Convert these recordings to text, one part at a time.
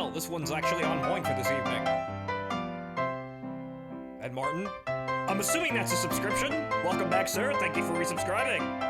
Well, this one's actually on point for this evening. Ed Martin, I'm assuming that's a subscription. Welcome back, sir. Thank you for resubscribing.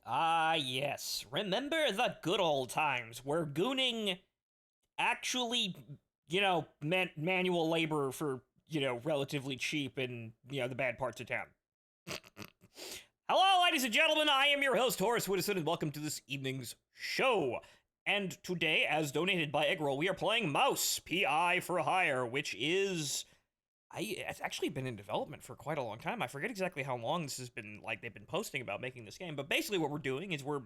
Ah, yes. Remember the good old times where gooning actually, manual labor for, relatively cheap in, the bad parts of town. Hello, ladies and gentlemen. I am your host, Horace Widdowson, and welcome to this evening's show. And today, as donated by Eggroll, we are playing Mouse, P.I. for Hire, which is... it's actually been in development for quite a long time. I forget exactly how long this has been, they've been posting about making this game, but basically what we're doing is we're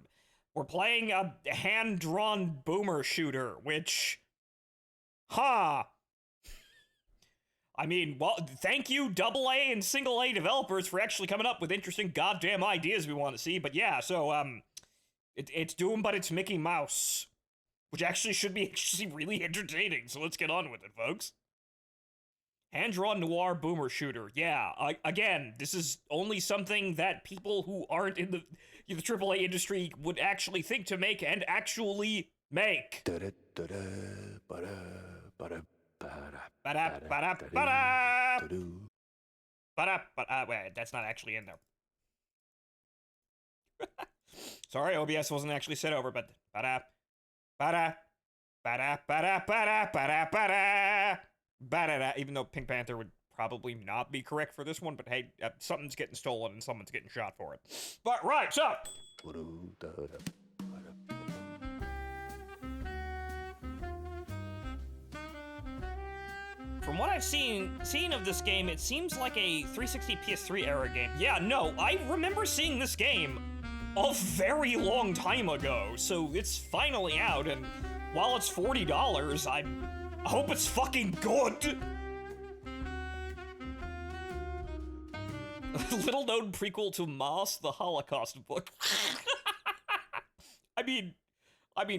playing a hand-drawn boomer shooter, which... I mean, well, thank you AA and single A developers for actually coming up with interesting goddamn ideas we want to see, but yeah, so, it's Doom, but it's Mickey Mouse, which actually should be really entertaining, so let's get on with it, folks. Hand-drawn noir boomer shooter. Yeah, again, this is only something that people who aren't in the AAA industry would actually think to make and actually make. Wait, that's not actually in there. Sorry, OBS wasn't actually set over, but even though Pink Panther would probably not be correct for this one, but hey, something's getting stolen and someone's getting shot for it. But right, so... From what I've seen of this game, it seems like a 360 PS3 era game. Yeah, no, I remember seeing this game a very long time ago, so it's finally out, and while it's $40, I hope it's fucking good! Little known prequel to Moss, the Holocaust book. I mean,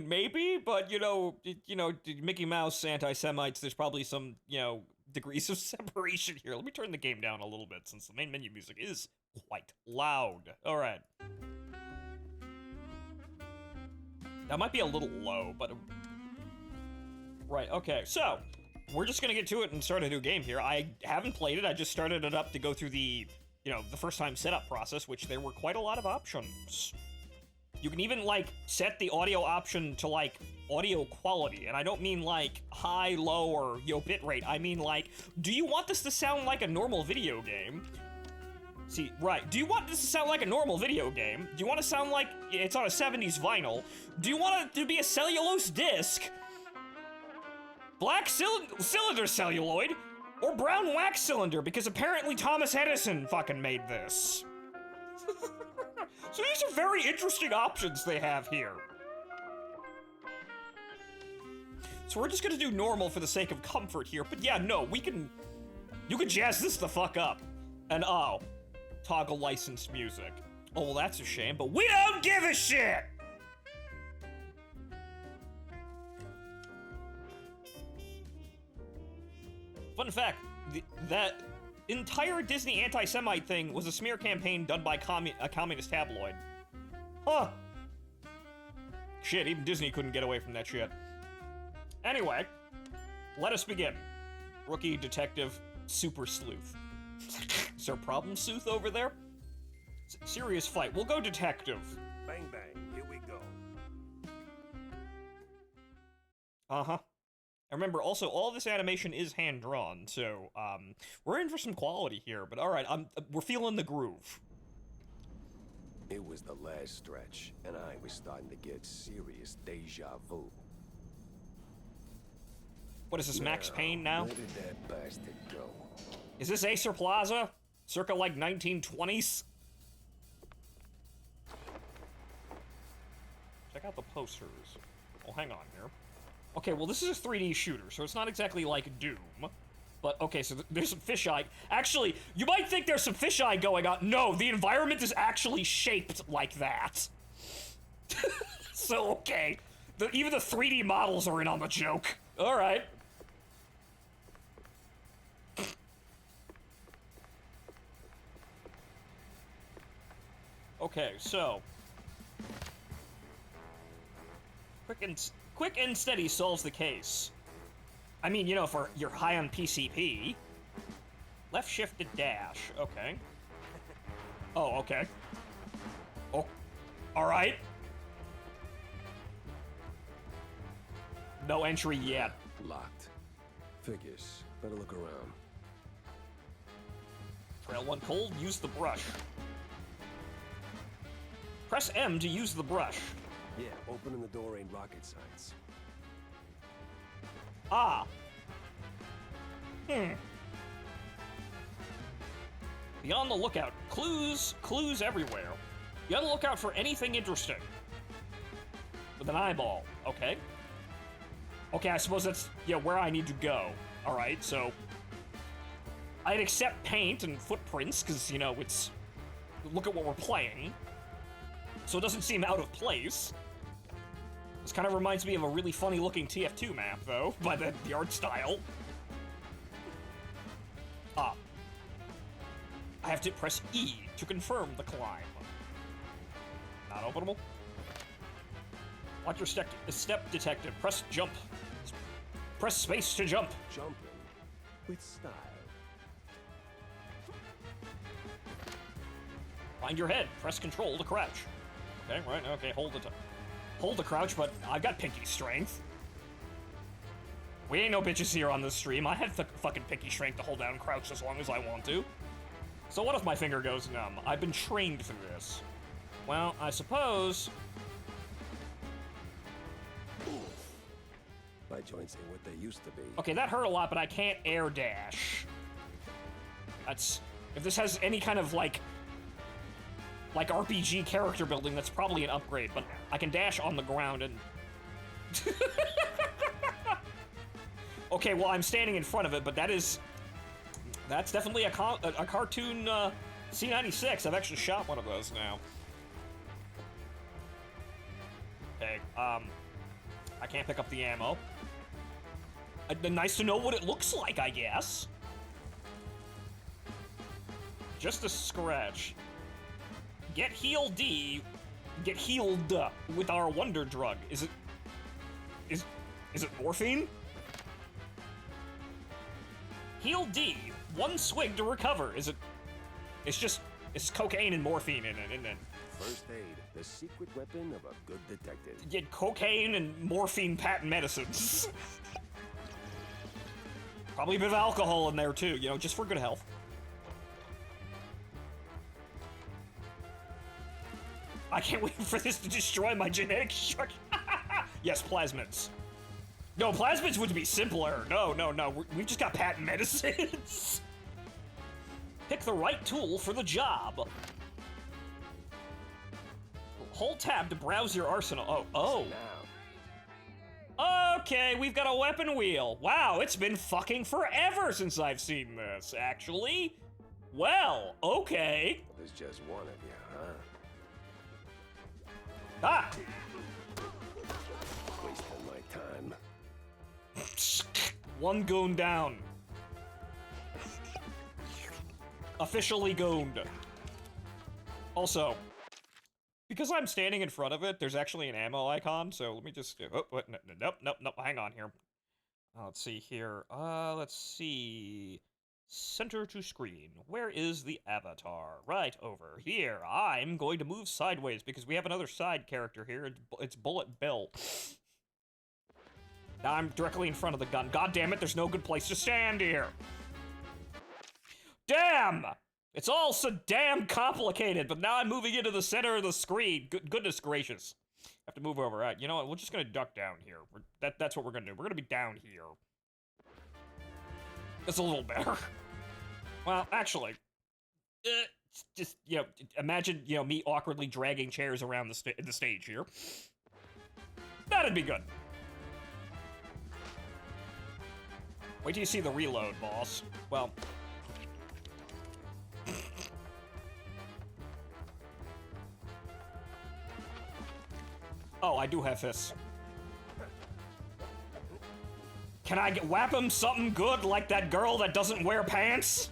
maybe, but, Mickey Mouse, anti-Semites, there's probably some, degrees of separation here. Let me turn the game down a little bit, since the main menu music is quite loud. Alright. That might be a little low, but... Right, okay, so, we're just gonna get to it and start a new game here. I haven't played it, I just started it up to go through the, the first time setup process, which there were quite a lot of options. You can even, set the audio option to, audio quality, and I don't mean, high, low, or, bitrate. I mean, do you want this to sound like a normal video game? See, right, do you want this to sound like a normal video game? Do you want to sound like it's on a 70s vinyl? Do you want it to be a cellulose disc? Black cylinder celluloid? Or brown wax cylinder, because apparently Thomas Edison fucking made this. So these are very interesting options they have here. So we're just gonna do normal for the sake of comfort here, but yeah, no, you can jazz this the fuck up. And oh, toggle licensed music. Oh, well, that's a shame, but we don't give a shit! Fun fact, that entire Disney anti-Semite thing was a smear campaign done by a communist tabloid. Huh. Shit, even Disney couldn't get away from that shit. Anyway, let us begin. Rookie, detective, super sleuth. Is there a problem, sleuth, over there? Serious fight. We'll go detective. Bang, bang. Here we go. Uh-huh. And remember, also, all this animation is hand-drawn, so, we're in for some quality here, but alright, we're feeling the groove. It was the last stretch, and I was starting to get serious deja vu. What is this, Max Payne now? Where did that bastard go? Is this Acer Plaza? Circa, like, 1920s? Check out the posters. Oh, hang on here. Okay, well, this is a 3D shooter, so it's not exactly like Doom. But, okay, so there's some fisheye. Actually, you might think there's some fisheye going on. No, the environment is actually shaped like that. So, okay. Even the 3D models are in on the joke. Alright. Okay, so... Quick and steady solves the case. I mean, you know, if you're high on PCP. Left shift to dash. Okay. Oh, okay. Oh, alright. No entry yet. Locked. Figures. Better look around. Trail one cold, use the brush. Press M to use the brush. Yeah, opening the door ain't rocket science. Ah. Be on the lookout. Clues everywhere. Be on the lookout for anything interesting. With an eyeball. Okay. Okay, I suppose that's, yeah, where I need to go. Alright, so... I'd accept paint and footprints, because, you know, it's... Look at what we're playing. So it doesn't seem out of place. This kind of reminds me of a really funny-looking TF2 map, though, by the art style. Ah. I have to press E to confirm the climb. Not openable. Watch your step detective. Press jump. Press space to jump. Jumping with style. Find your head. Press control to crouch. Okay, right, okay, hold the crouch, but I've got pinky strength. We ain't no bitches here on this stream. I have fucking pinky strength to hold down crouch as long as I want to. So what if my finger goes numb? I've been trained for this. Well, I suppose... My joints ain't what they used to be. Okay, that hurt a lot, but I can't air dash. That's... If this has any kind of, like RPG character building, that's probably an upgrade, but I can dash on the ground and... Okay, well, I'm standing in front of it, but that's definitely a cartoon, C96. I've actually shot one of those now. Okay, I can't pick up the ammo. Nice to know what it looks like, I guess. Just a scratch. Get healed with our wonder drug. Is it morphine? Heal D, 1 swig to recover. It's cocaine and morphine in it, isn't it? First aid, the secret weapon of a good detective. Get cocaine and morphine patent medicines. Probably a bit of alcohol in there too, you know, just for good health. I can't wait for this to destroy my genetic structure. Yes, plasmids. No, plasmids would be simpler. No, no, no. We've just got patent medicines. Pick the right tool for the job. Hold tab to browse your arsenal. Oh. Okay, we've got a weapon wheel. Wow, it's been fucking forever since I've seen this, actually. Well, okay. There's just one of you, huh? Ah! Wasting my time. One goon down. Officially gooned. Also, because I'm standing in front of it, there's actually an ammo icon, so let me just... Oh, what? Nope, hang on here. Let's see here. Let's see... Center to screen. Where is the avatar? Right over here. I'm going to move sideways because we have another side character here. It's Bullet Bill. Now I'm directly in front of the gun. God damn it, there's no good place to stand here. Damn! It's all so damn complicated, but now I'm moving into the center of the screen. Goodness gracious. I have to move over. All right, you know what? We're just gonna duck down here. That's what we're gonna do. We're gonna be down here. That's a little better. Well, actually, just, you know, imagine, you know, me awkwardly dragging chairs around the stage here. That'd be good. Wait till you see the reload, boss. Well... Oh, I do have this. Can I whap him something good like that girl that doesn't wear pants?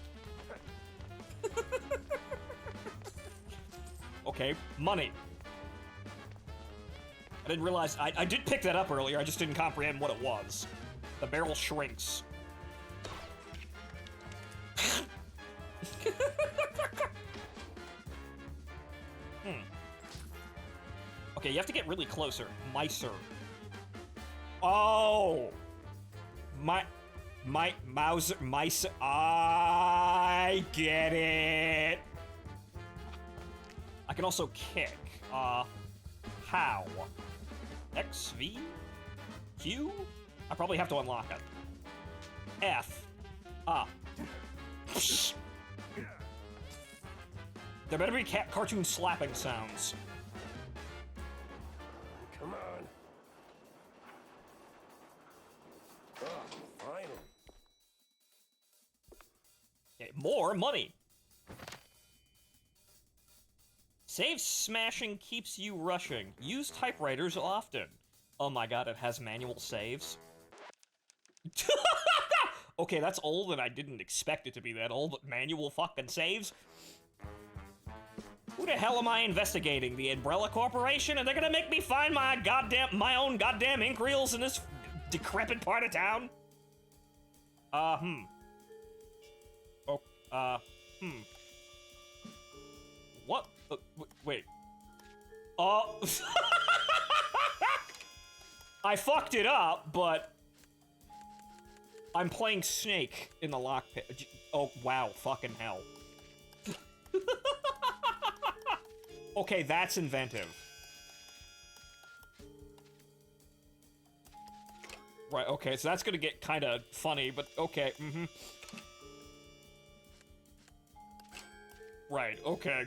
Okay, money. I didn't realize, I did pick that up earlier, I just didn't comprehend what it was. The barrel shrinks. Okay, you have to get really closer. Micer. Oh! Mauser, mice. I get it. I can also kick. How? X, V, Q? I probably have to unlock it. F. Psh. There better be cartoon slapping sounds. Come on. Oh, finally. Okay, more money. Save smashing keeps you rushing. Use typewriters often. Oh my god, it has manual saves. Okay, that's old and I didn't expect it to be that old, but manual fucking saves? Who the hell am I investigating? The Umbrella Corporation? And they're gonna make me find my own goddamn ink reels in this decrepit part of town? What? Wait. I fucked it up, but I'm playing Snake in the lockpick. Oh, wow, fucking hell. Okay, that's inventive. Right, okay, so that's gonna get kinda funny, but okay, Right, okay.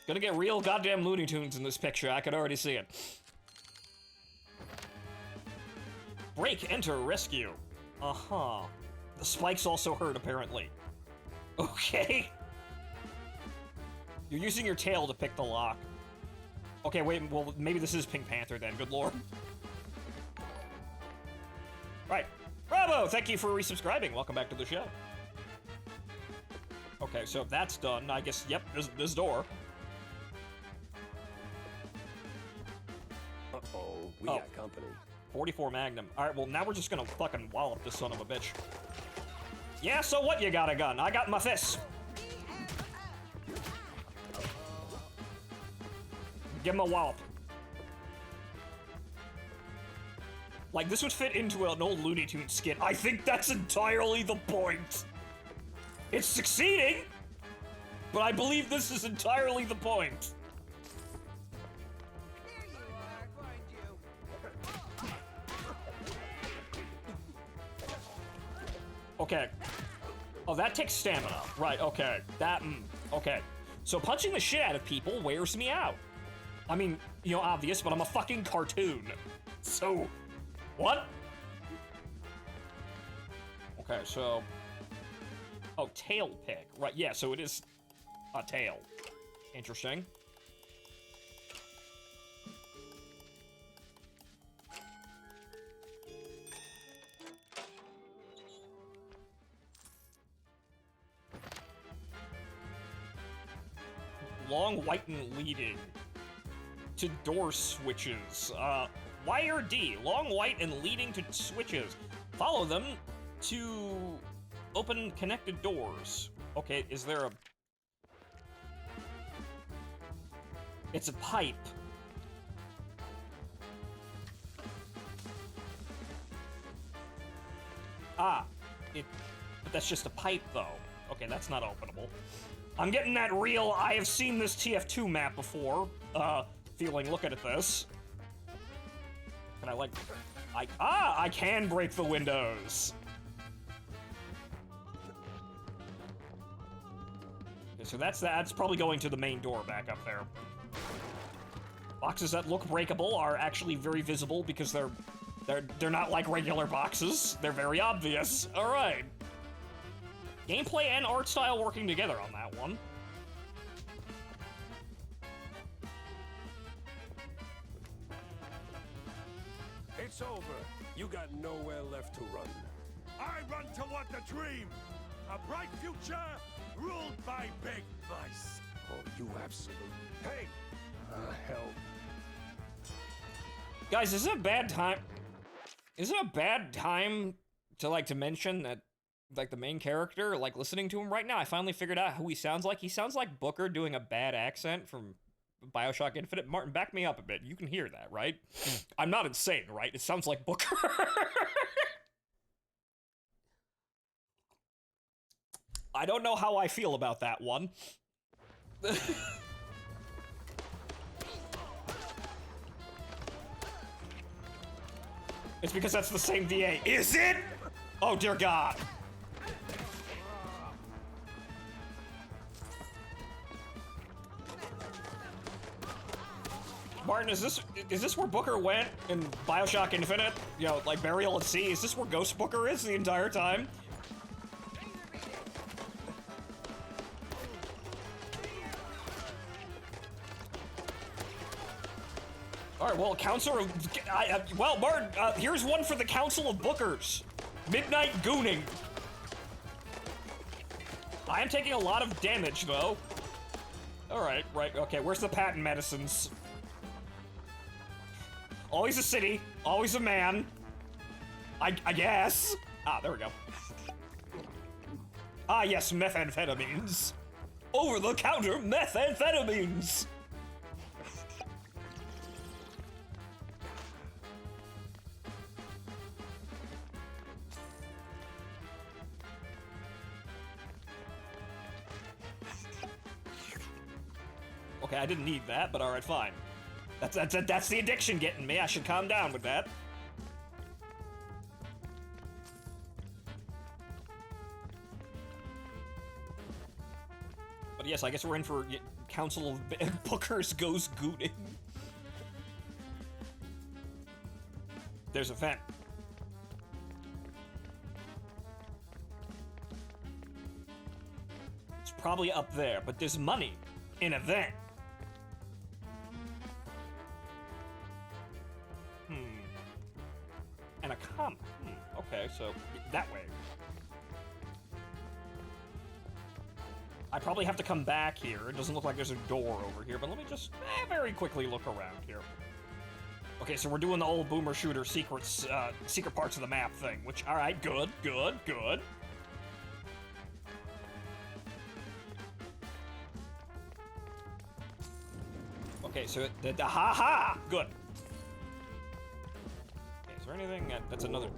Gonna get real goddamn Looney Tunes in this picture, I could already see it. Break, enter, rescue. Uh-huh. The spikes also hurt, apparently. Okay. You're using your tail to pick the lock. Okay, wait, well, maybe this is Pink Panther then, good lord. Right. Bravo! Thank you for resubscribing. Welcome back to the show. Okay, so if that's done, I guess, yep, there's this door. Uh-oh, we got company. 44 Magnum. Alright, well, now we're just gonna fucking wallop this son of a bitch. Yeah, so what, you got a gun? I got my fists. Give him a wallop. Like, this would fit into an old Looney Tunes skit. I think that's entirely the point. It's succeeding, but I believe this is entirely the point. There you are, find you. Okay. Oh, that takes stamina. Right, okay. Okay. So punching the shit out of people wears me out. I mean, you know, obvious, but I'm a fucking cartoon. So, what? Okay, so... Oh, tail pick. Right, yeah, so it is a tail. Interesting. Long, white, and leading to door switches. Y or D, long, white, and leading to switches. Follow them to open connected doors. Okay, is there a... It's a pipe. But that's just a pipe, though. Okay, that's not openable. I'm getting that real, I have seen this TF2 map before, feeling looking at this. Can I, like... I can break the windows! Okay, so that's probably going to the main door back up there. Boxes that look breakable are actually very visible because they're not like regular boxes. They're very obvious. All right. Gameplay and art style working together on that one. It's over. You got nowhere left to run. I run toward the dream. A bright future ruled by big mice. Oh, you absolute... Hey! Hell. Guys, is it a bad time? Is it a bad time to mention that, like, the main character, like, listening to him right now, I finally figured out who he sounds like. He sounds like Booker doing a bad accent from BioShock Infinite. Martin, back me up a bit. You can hear that, right? I'm not insane, right? It sounds like Booker. I don't know how I feel about that one. It's because that's the same DA. Is it? Oh, dear God. Martin, is this where Booker went in BioShock Infinite? You know, like Burial at Sea? Is this where Ghost Booker is the entire time? All right, well, Council... well, Martin, here's one for the Council of Bookers. Midnight Gooning. I am taking a lot of damage, though. All right, right, okay, where's the patent medicines? Always a city, always a man. I guess. Ah, there we go. Ah, yes, methamphetamines. Over-the-counter methamphetamines. Okay, I didn't need that, but all right, fine. That's the addiction getting me. I should calm down with that. But yes, I guess we're in for Council of Bookers Goes Gooning. There's a vent. It's probably up there, but there's money in a vent. And a comma. Okay, so that way. I probably have to come back here. It doesn't look like there's a door over here, but let me just very quickly look around here. Okay, so we're doing the old boomer shooter secret parts of the map thing, which, all right, good. Okay, so the ha-ha! Good. Okay, is there anything that's another...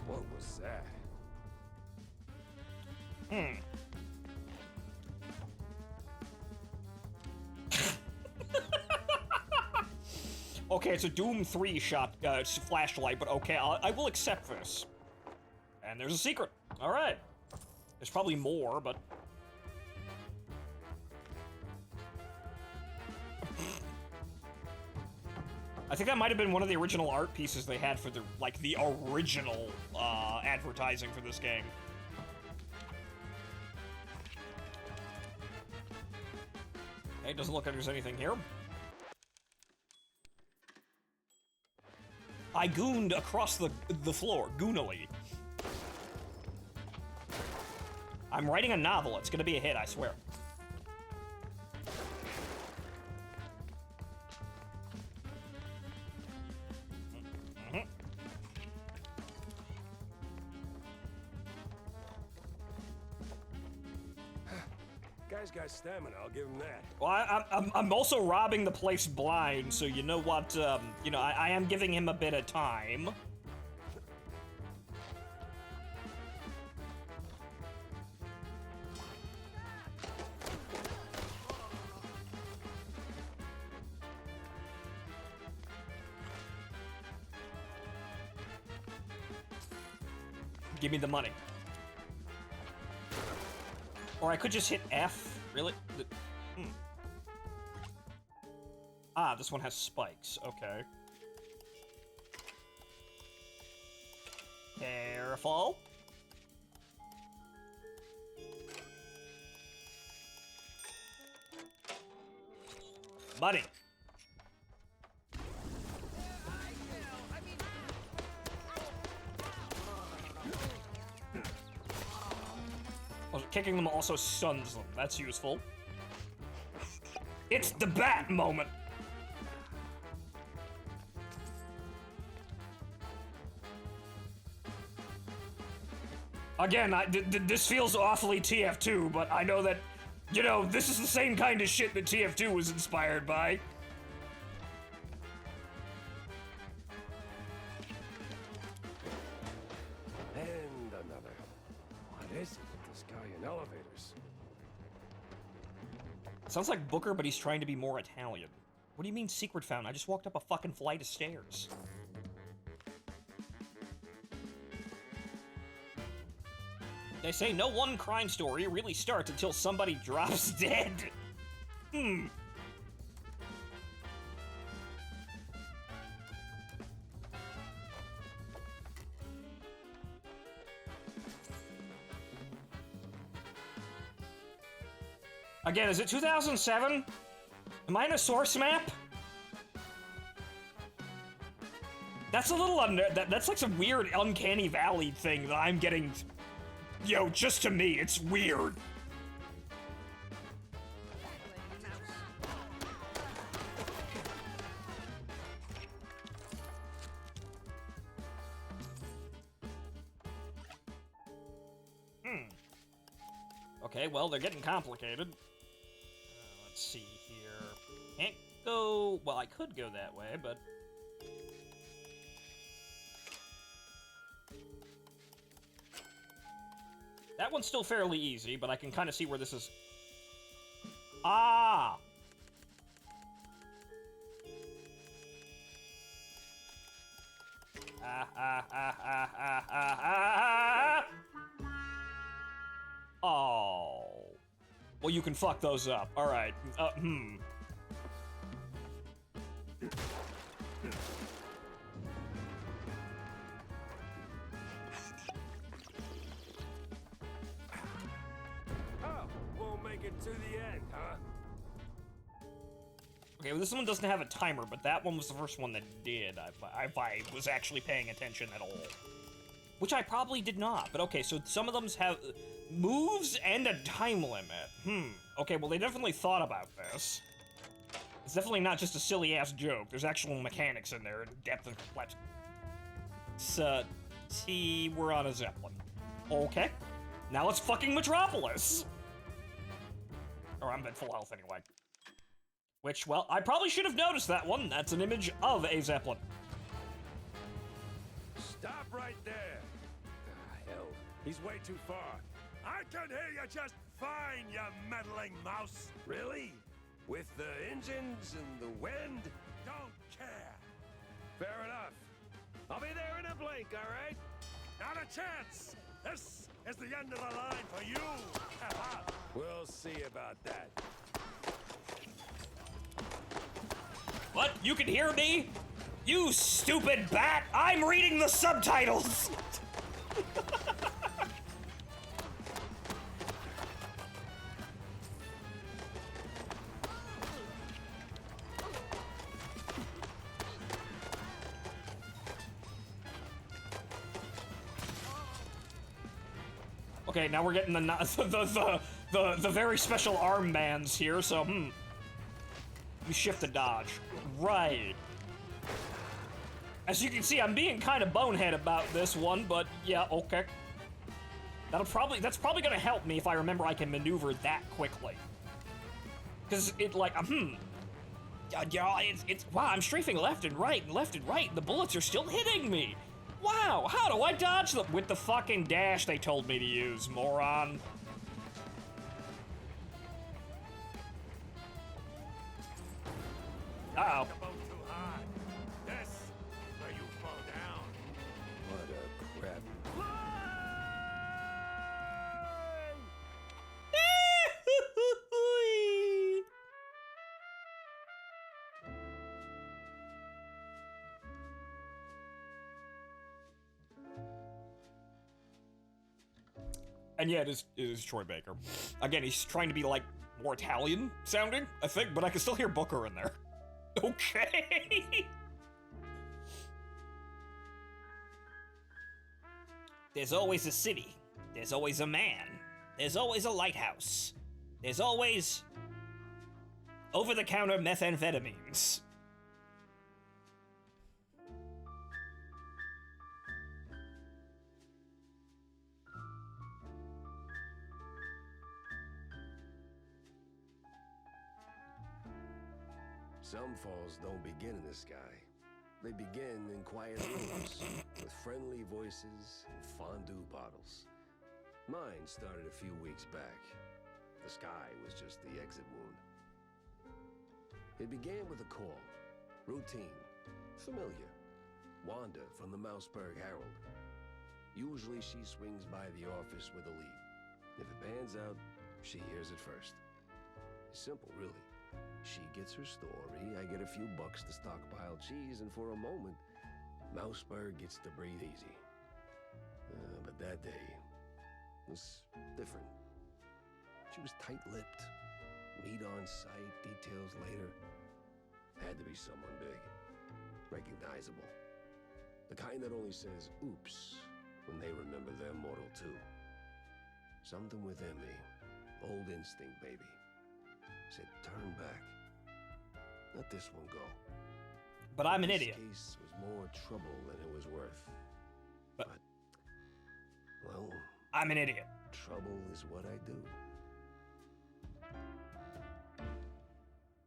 What was that? Okay, it's a Doom 3 shot, flashlight, but okay, I will accept this. And there's a secret. Alright. There's probably more, but... I think that might have been one of the original art pieces they had for the, like, the original, advertising for this game. Okay, doesn't look like there's anything here. I gooned across the floor, goonily. I'm writing a novel. It's gonna be a hit, I swear. Guy's got stamina, I'll give him that. Well, I'm also robbing the place blind, so you know what, you know, I am giving him a bit of time. Give me the money. Or I could just hit F. Really? Ah, this one has spikes. Okay. Careful. Buddy. Kicking them also stuns them. That's useful. It's the bat moment. Again, this feels awfully TF2, but I know that, you know, this is the same kind of shit that TF2 was inspired by. And another. What is it with this guy in elevators? Sounds like Booker, but he's trying to be more Italian. What do you mean secret fountain? I just walked up a fucking flight of stairs. They say no one crime story really starts until somebody drops dead. Again, is it 2007? Am I in a source map? That's a little that's like some weird uncanny valley thing that I'm getting. Yo, just to me, it's weird. Okay, well, they're getting complicated. Let's see here. Can't go... Well, I could go that way, but... That one's still fairly easy, but I can kind of see where this is... Ah! Oh. Well, you can fuck those up. Alright. Oh, won't make it to the end, huh? Okay, well, this one doesn't have a timer, but that one was the first one that did, if I was actually paying attention at all. Which I probably did not, but okay, so some of them have moves and a time limit. Okay, well, they definitely thought about this. It's definitely not just a silly-ass joke. There's actual mechanics in there, and depth and complexity. See, we're on a Zeppelin. Okay. Now let's fucking Metropolis! Or I'm at full health anyway. Which, well, I probably should have noticed that one. That's an image of a Zeppelin. Stop right there! Ah, hell, he's way too far. I can hear you just fine, you meddling mouse. Really? With the engines and the wind? Don't care. Fair enough. I'll be there in a blink, all right? Not a chance. This is the end of the line for you! We'll see about that. What? You can hear me? You stupid bat! I'm reading the subtitles! Okay, now we're getting the very special arm bands here, so, You shift to dodge. Right. As you can see, I'm being kind of bonehead about this one, but yeah, okay. That's probably gonna help me if I remember I can maneuver that quickly. Cause it like, yeah, it's, wow, I'm strafing left and right, the bullets are still hitting me. Wow, how do I dodge them? With the fucking dash they told me to use, moron. Uh-oh. The boat too high. This is where you fall down. What a crap. And yeah, it is Troy Baker. Again, he's trying to be like more Italian sounding, I think, but I can still hear Booker in there. Okay. There's always a city. There's always a man. There's always a lighthouse. There's always over-the-counter methamphetamines. Some falls don't begin in the sky. They begin in quiet rooms with friendly voices and fondue bottles. Mine started a few weeks back. The sky was just the exit wound. It began with a call. Routine. Familiar. Wanda from the Mouseburg Herald. Usually she swings by the office with a lead. If it pans out, she hears it first. Simple, really. She gets her story, I get a few bucks to stockpile cheese, and for a moment, Mouseburg gets to breathe easy. But that day was different. She was tight-lipped. Meat on sight, details later. Had to be someone big. Recognizable. The kind that only says, oops, when they remember their mortal too. Something within me, old instinct, baby, said turn back. Let this one go. But I'm an idiot. This case was more trouble than it was worth. But well, I'm an idiot. Trouble is what I do.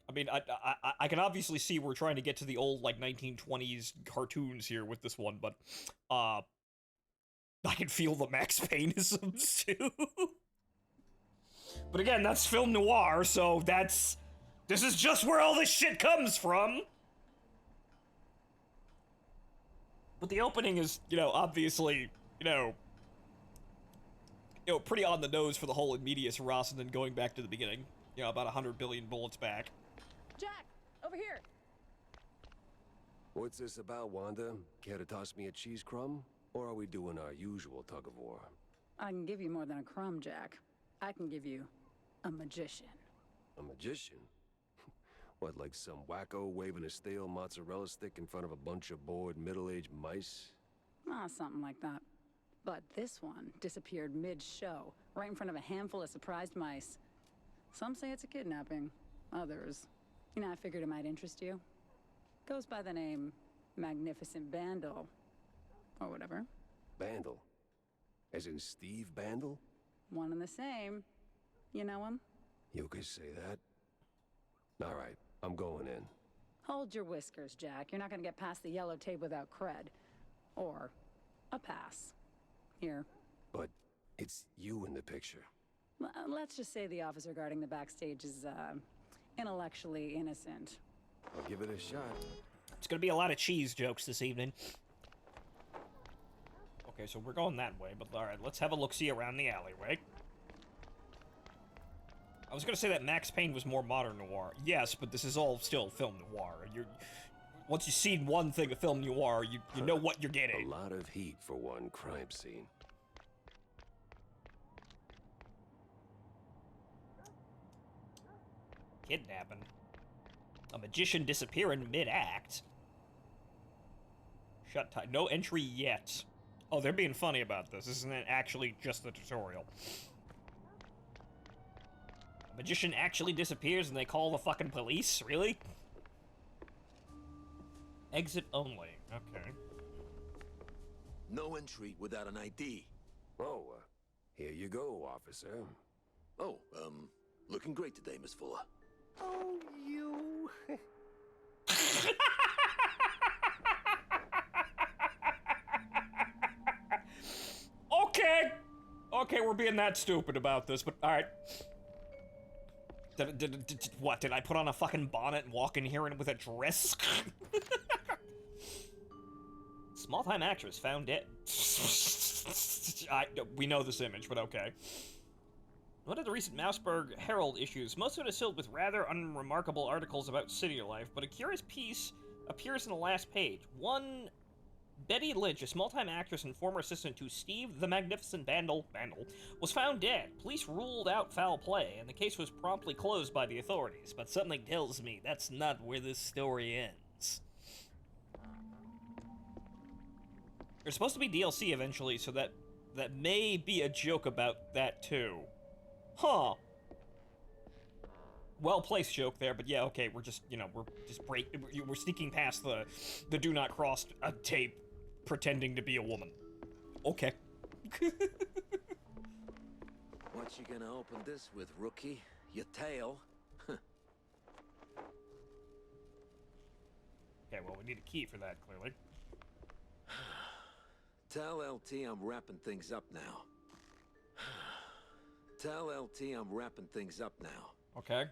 I mean, I can obviously see we're trying to get to the old, like, 1920s cartoons here with this one, but, I can feel the Max Payne-isms, too. But again, that's film noir, so this is just where all this shit comes from! But the opening is, obviously, pretty on the nose for the whole in medias res, and then going back to the beginning. About 100 billion bullets back. Jack, over here. What's this about, Wanda? Care to toss me a cheese crumb? Or are we doing our usual tug of war? I can give you more than a crumb, Jack. I can give you a magician. A magician? What, like some wacko waving a stale mozzarella stick in front of a bunch of bored middle-aged mice? Something like that. But this one disappeared mid-show, right in front of a handful of surprised mice. Some say it's a kidnapping. Others, I figured it might interest you. Goes by the name Magnificent Bandle. Or whatever. Bandle? As in Steve Bandle? One and the same. You know him? You could say that. All right, I'm going in. Hold your whiskers, Jack. You're not gonna get past the yellow tape without cred. Or a pass. Here. But it's you in the picture. Let's just say the officer guarding the backstage is, intellectually innocent. I'll give it a shot. It's gonna be a lot of cheese jokes this evening. Okay, so we're going that way, but alright, let's have a look-see around the alleyway. I was gonna say that Max Payne was more modern noir. Yes, but this is all still film noir. Once you've seen one thing of film noir, you know what you're A getting. lot of heat for one crime scene. Kidnapping. A magician disappearing mid-act. Shut tight. No entry yet. Oh, they're being funny about this. This isn't actually just the tutorial. A magician actually disappears and they call the fucking police? Really? Exit only. Okay. No entry without an ID. Oh, here you go, officer. Oh, looking great today, Miss Fuller. Oh, you. Okay! Okay, we're being that stupid about this, but alright. What, did I put on a fucking bonnet and walk in here with a dress? Small-time actress found dead. We know this image, but okay. One of the recent Mouseburg Herald issues, most of it is filled with rather unremarkable articles about city life, but a curious piece appears in the last page. One, Betty Lynch, a small-time actress and former assistant to Steve the Magnificent Bandel, was found dead. Police ruled out foul play, and the case was promptly closed by the authorities, but something tells me that's not where this story ends. There's supposed to be DLC eventually, so that may be a joke about that too. Huh. Well-placed joke there, but yeah, okay, we're just, we're sneaking past the do not cross tape pretending to be a woman. Okay. What you gonna open this with, rookie? Your tail? Okay, well, we need a key for that, clearly. Tell LT I'm wrapping things up now. Tell LT I'm wrapping things up now. Okay.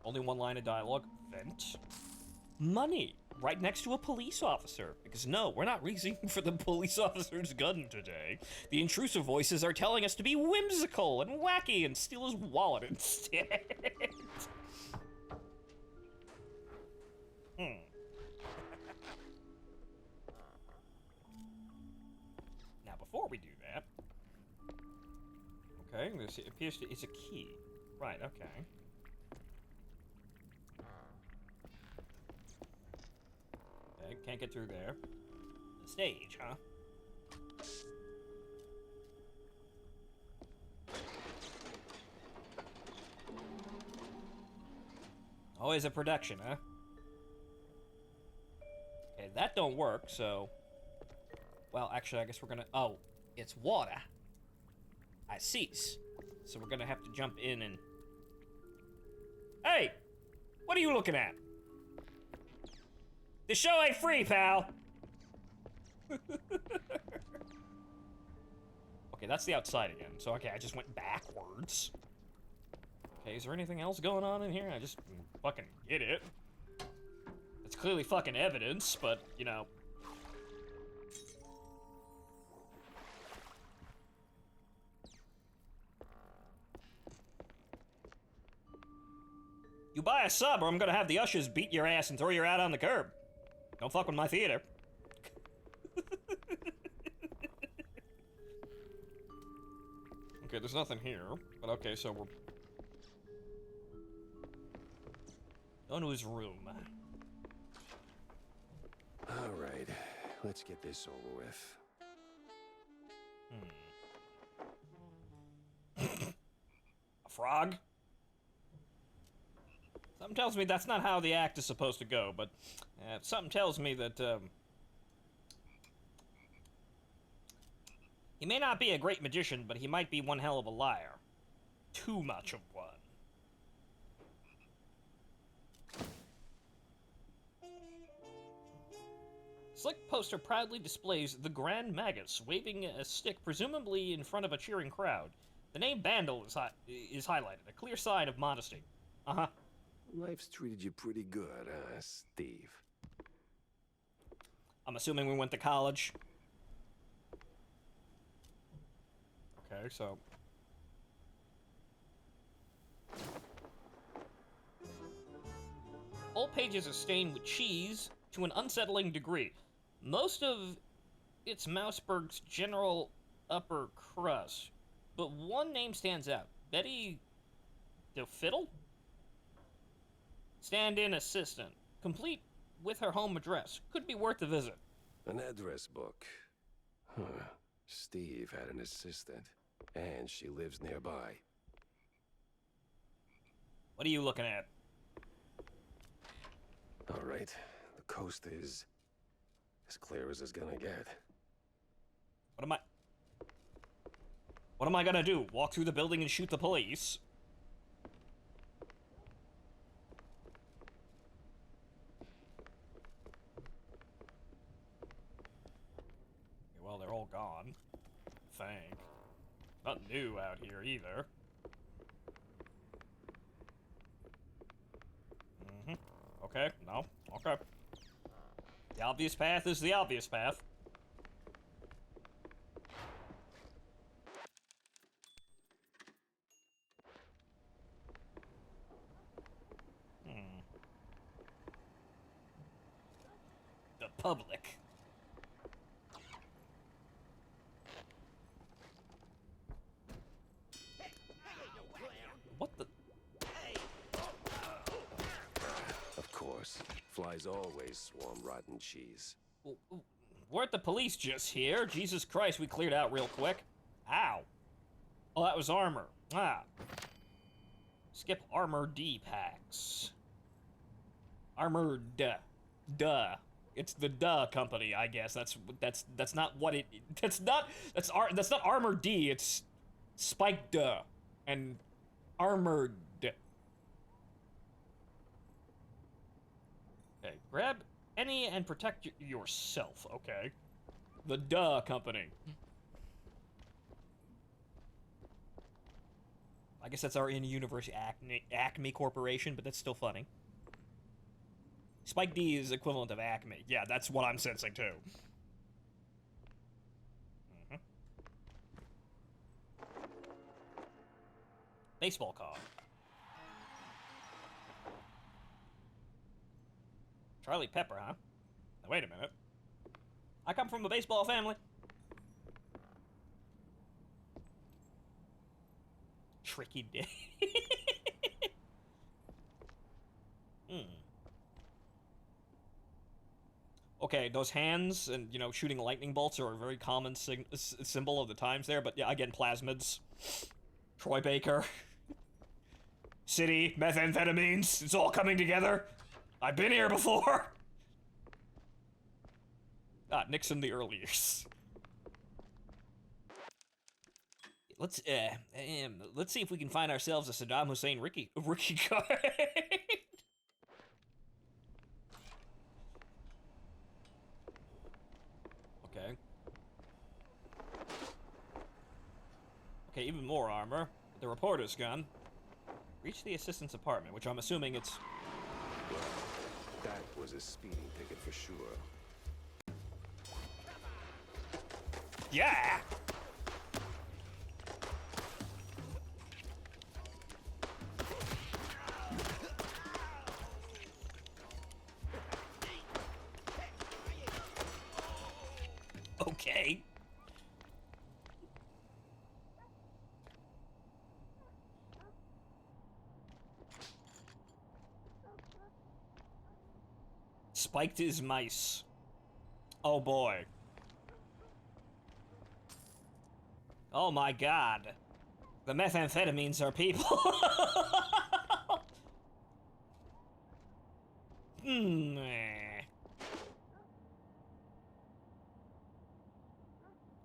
Only one line of dialogue. Vent. Money. Right next to a police officer. Because no, we're not reaching for the police officer's gun today. The intrusive voices are telling us to be whimsical and wacky and steal his wallet instead. Now, before we do that... Okay, this appears to... It's a key. Right, okay. Okay, can't get through there. The stage, huh? Always a production, huh? Okay, that don't work, so... Well, actually, I guess we're gonna... Oh, it's water. I cease. So we're gonna have to jump in and... Hey! What are you looking at? The show ain't free, pal! Okay, that's the outside again. So, okay, I just went backwards. Okay, is there anything else going on in here? I just fucking get it. It's clearly fucking evidence, but, you know... You buy a sub or I'm gonna have the ushers beat your ass and throw you out on the curb. Don't fuck with my theater. Okay, there's nothing here, but okay, so we're... Going to his room. All right, let's get this over with. A frog? Something tells me that's not how the act is supposed to go, but something tells me that, he may not be a great magician, but he might be one hell of a liar. Too much of one. Slick poster proudly displays the Grand Magus waving a stick, presumably in front of a cheering crowd. The name Bandel is highlighted, a clear sign of modesty. Uh-huh. Life's treated you pretty good, Steve? I'm assuming we went to college. Okay, so... All pages are stained with cheese to an unsettling degree. Most of it's Mouseburg's general upper crust, but one name stands out. Betty DeFiddle? Stand-in assistant, complete with her home address. Could be worth a visit. An address book. Huh. Steve had an assistant, and she lives nearby. What are you looking at? All right, the coast is as clear as it's gonna get. What am I gonna do? Walk through the building and shoot the police? Okay, well, they're all gone. I think. Nothing new out here either. Okay, no. Okay. The obvious path is the obvious path. The public. What the? Of course, flies always swarm rotten cheese. Weren't the police just here? Jesus Christ, we cleared out real quick. Ow. Oh, that was armor. Ah. Skip armor D packs. Armored. Duh. It's the Duh company, I guess. That's not what it. That's not Armor D. It's Spike Duh and Armored. Okay, grab any and protect yourself. Okay, the Duh company. I guess that's our in-universe Acme Corporation, but that's still funny. Spike D is equivalent of Acme. Yeah, that's what I'm sensing too. Baseball card. Charlie Pepper, huh? Now, wait a minute. I come from a baseball family. Tricky day. Okay, those hands and, you know, shooting lightning bolts are a very common symbol of the times there, but yeah, again, plasmids. Troy Baker. City, methamphetamines, it's all coming together. I've been here before. Ah, Nixon the early years. Let's see if we can find ourselves a Saddam Hussein rookie card. Okay. Okay, even more armor. The reporter's gun. Reach the assistant's apartment, which I'm assuming it's... Well, that was a speeding ticket for sure. Yeah! Okay. Spiked his mice. Oh boy. Oh my god. The methamphetamines are people.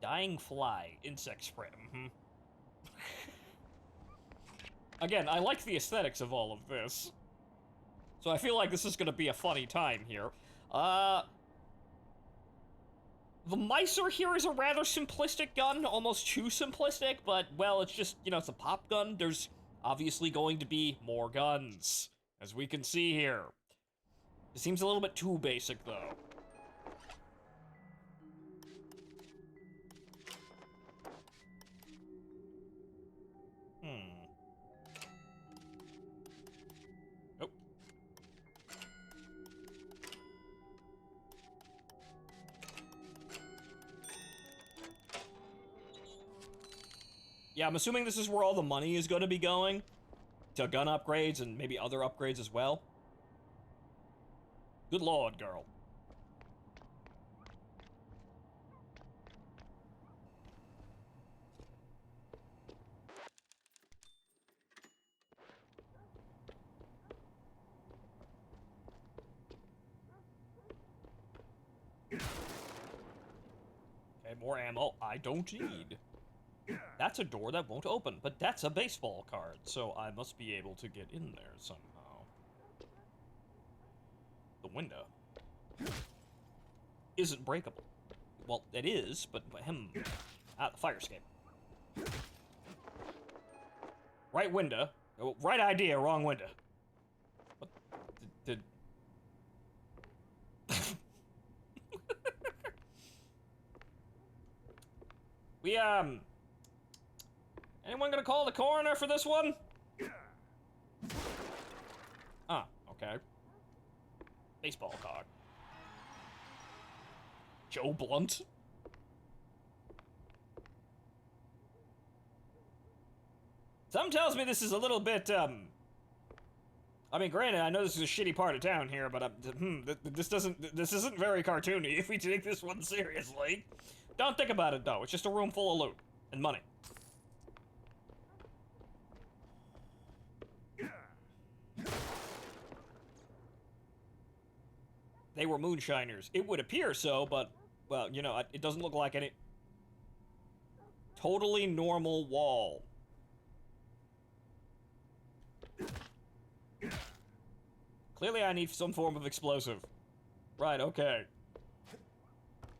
Dying fly, insect spray. Again, I like the aesthetics of all of this. So I feel like this is gonna be a funny time here. The Micer here is a rather simplistic gun, almost too simplistic, but, well, it's just, you know, it's a pop gun. There's obviously going to be more guns, as we can see here. It seems a little bit too basic, though. Yeah, I'm assuming this is where all the money is going to be going. To gun upgrades and maybe other upgrades as well. Good lord, girl. Okay, more ammo I don't need. That's a door that won't open, but that's a baseball card, so I must be able to get in there somehow. The window isn't breakable. Well, it is, but the fire escape. Right window. Oh, right idea, wrong window. What did we, anyone gonna call the coroner for this one? Ah, okay. Baseball card. Joe Blunt? Something tells me this is a little bit, I mean, granted, I know this is a shitty part of town here, but, this isn't very cartoony if we take this one seriously. Don't think about it, though. It's just a room full of loot. And money. They were moonshiners. It would appear so, but, well, you know, it doesn't look like any... Totally normal wall. Clearly I need some form of explosive. Right, okay.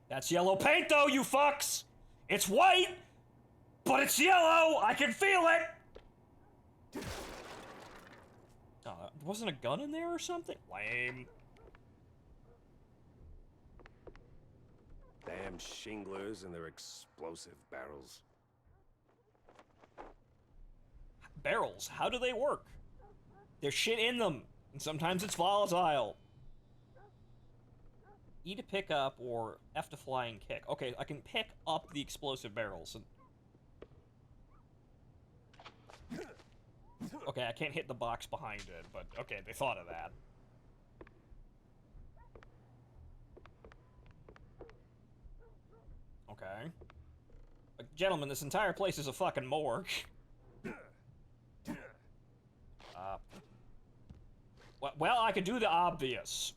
That's yellow paint, though, you fucks! It's white, but it's yellow! I can feel it! Wasn't a gun in there or something? Lame. Damn shinglers and their explosive barrels. Barrels, how do they work? There's shit in them, and sometimes it's volatile. E to pick up, or F to fly and kick. Okay, I can pick up the explosive barrels. And... Okay, I can't hit the box behind it, but okay, they thought of that. Okay. Gentlemen, this entire place is a fucking morgue. Well, I could do the obvious.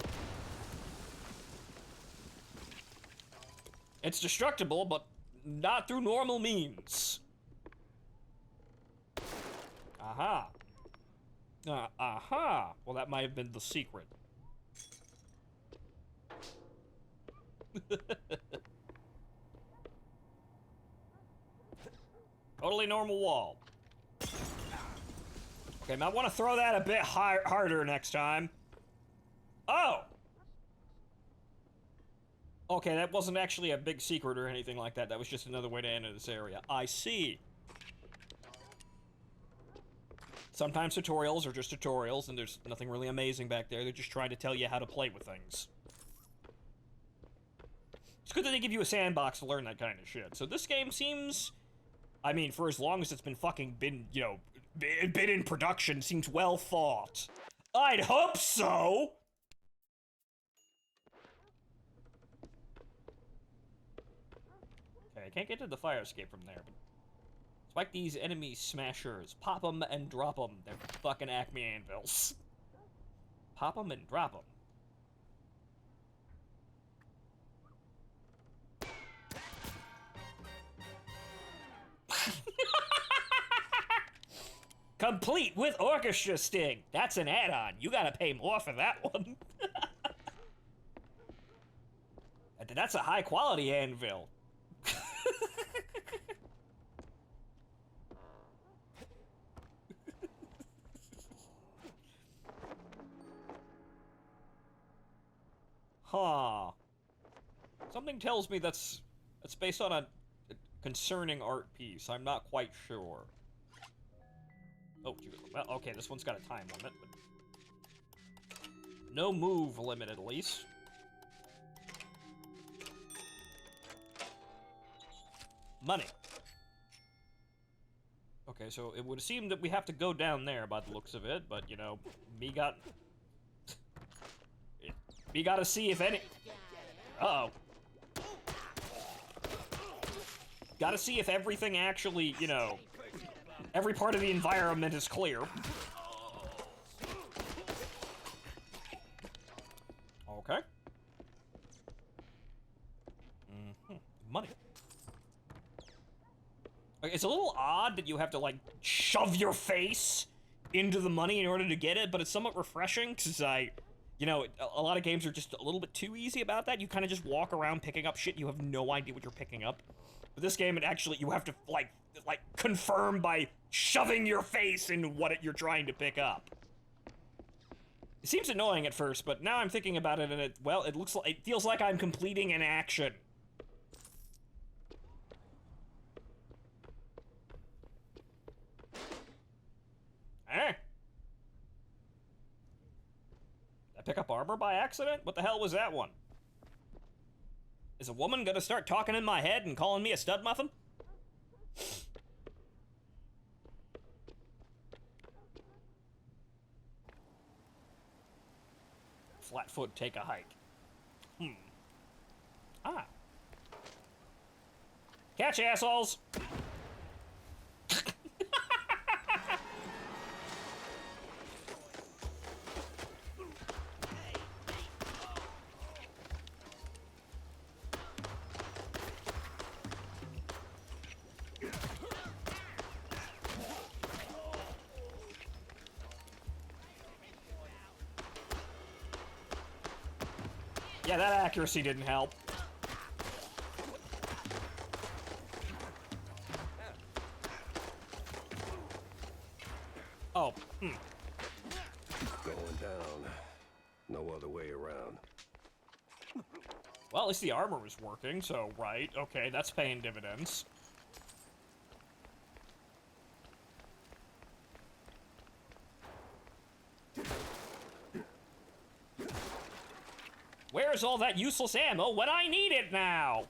It's destructible, but not through normal means. Aha. Aha. Well, that might have been the secret. Totally normal wall. Okay, I want to throw that a bit harder next time. Oh! Okay, that wasn't actually a big secret or anything like that. That was just another way to enter this area. I see. Sometimes tutorials are just tutorials, and there's nothing really amazing back there. They're just trying to tell you how to play with things. It's good that they give you a sandbox to learn that kind of shit. So this game seems... I mean, for as long as it's been, you know, been in production, seems well thought. I'd hope so! Okay, I can't get to the fire escape from there, but... Spike these enemy smashers. Pop them and drop them. They're fucking Acme anvils. Pop them and drop them. Complete with orchestra sting. That's an add-on. You gotta pay more for that one. That's a high-quality anvil. Huh. Something tells me that's based on a concerning art piece. I'm not quite sure. Oh, well, okay, this one's got a time limit, but... No move limit, at least. Money. Okay, so it would seem that we have to go down there by the looks of it, but, you know, me gotta see if any... Uh-oh. Gotta see if everything actually, you know, every part of the environment is clear. Okay. Money. Okay, it's a little odd that you have to, like, shove your face into the money in order to get it, but it's somewhat refreshing, because you know, a lot of games are just a little bit too easy about that. You kind of just walk around picking up shit, you have no idea what you're picking up. But this game, it actually, you have to, like confirm by shoving your face in what you're trying to pick up. It seems annoying at first, but now I'm thinking about it, and it feels like I'm completing an action. Eh? Did I pick up armor by accident? What the hell was that one? Is a woman gonna start talking in my head and calling me a stud muffin? Flatfoot, take a hike. Ah. Catch, assholes! Yeah, that accuracy didn't help. Oh, Going down. No other way around. Well, at least the armor was working, so, right. Okay, that's paying dividends. Where's all that useless ammo when I need it now?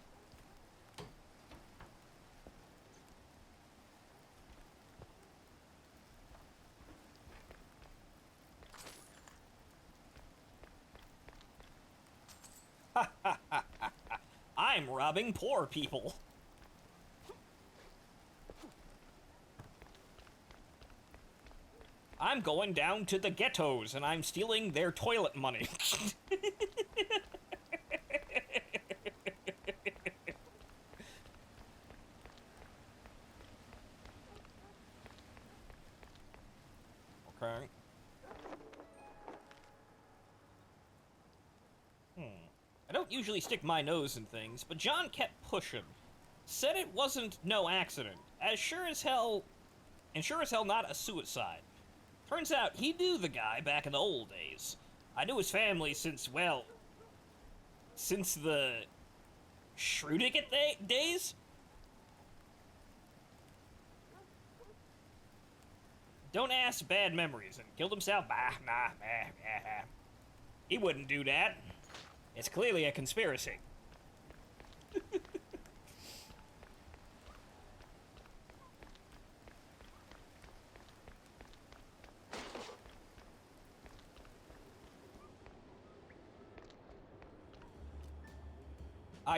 I'm robbing poor people. I'm going down to the ghettos and I'm stealing their toilet money. Okay. I don't usually stick my nose in things, but John kept pushing. Said it wasn't no accident. And sure as hell not a suicide. Turns out he knew the guy back in the old days. I knew his family since the Schrödinger days? Don't ask, bad memories, and killed himself? Nah. He wouldn't do that. It's clearly a conspiracy.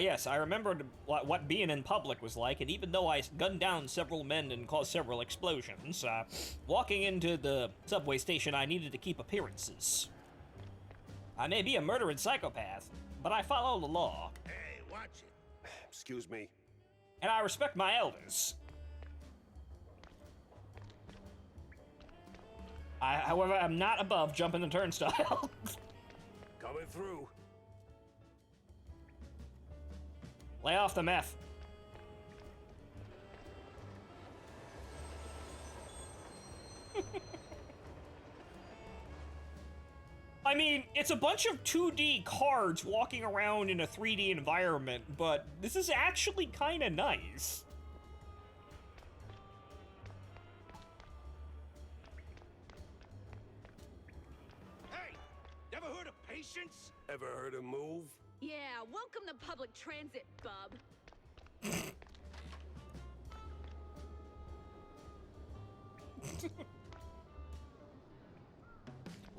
Yes, I remembered what being in public was like, and even though I gunned down several men and caused several explosions, walking into the subway station, I needed to keep appearances. I may be a murdering psychopath, but I follow the law. Hey, watch it. Excuse me. And I respect my elders. However, I'm not above jumping the turnstile. Coming through. Lay off the meth. I mean, it's a bunch of 2D cards walking around in a 3D environment, but this is actually kind of nice. Hey, never heard of patience? Ever heard of move? Yeah, welcome to public transit, bub.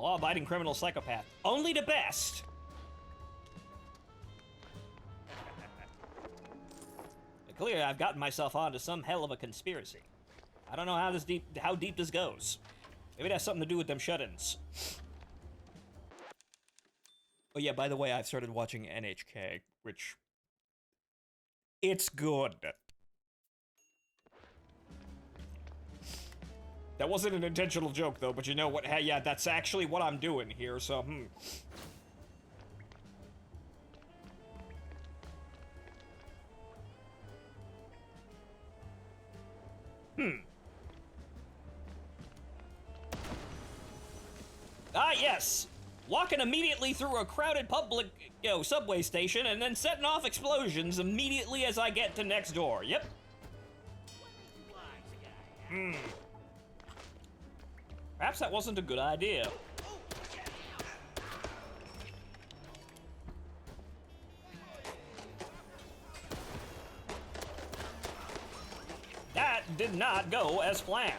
law-abiding criminal psychopath. Only the best. Clearly, I've gotten myself onto some hell of a conspiracy. I don't know how deep this goes. Maybe it has something to do with them shut-ins. Oh yeah, by the way, I've started watching NHK, which... it's good. That wasn't an intentional joke, though, but you know what? Hey, yeah, that's actually what I'm doing here, so, Ah, yes! Walking immediately through a crowded public, subway station and then setting off explosions immediately as I get to next door. Yep. Perhaps that wasn't a good idea. That did not go as planned.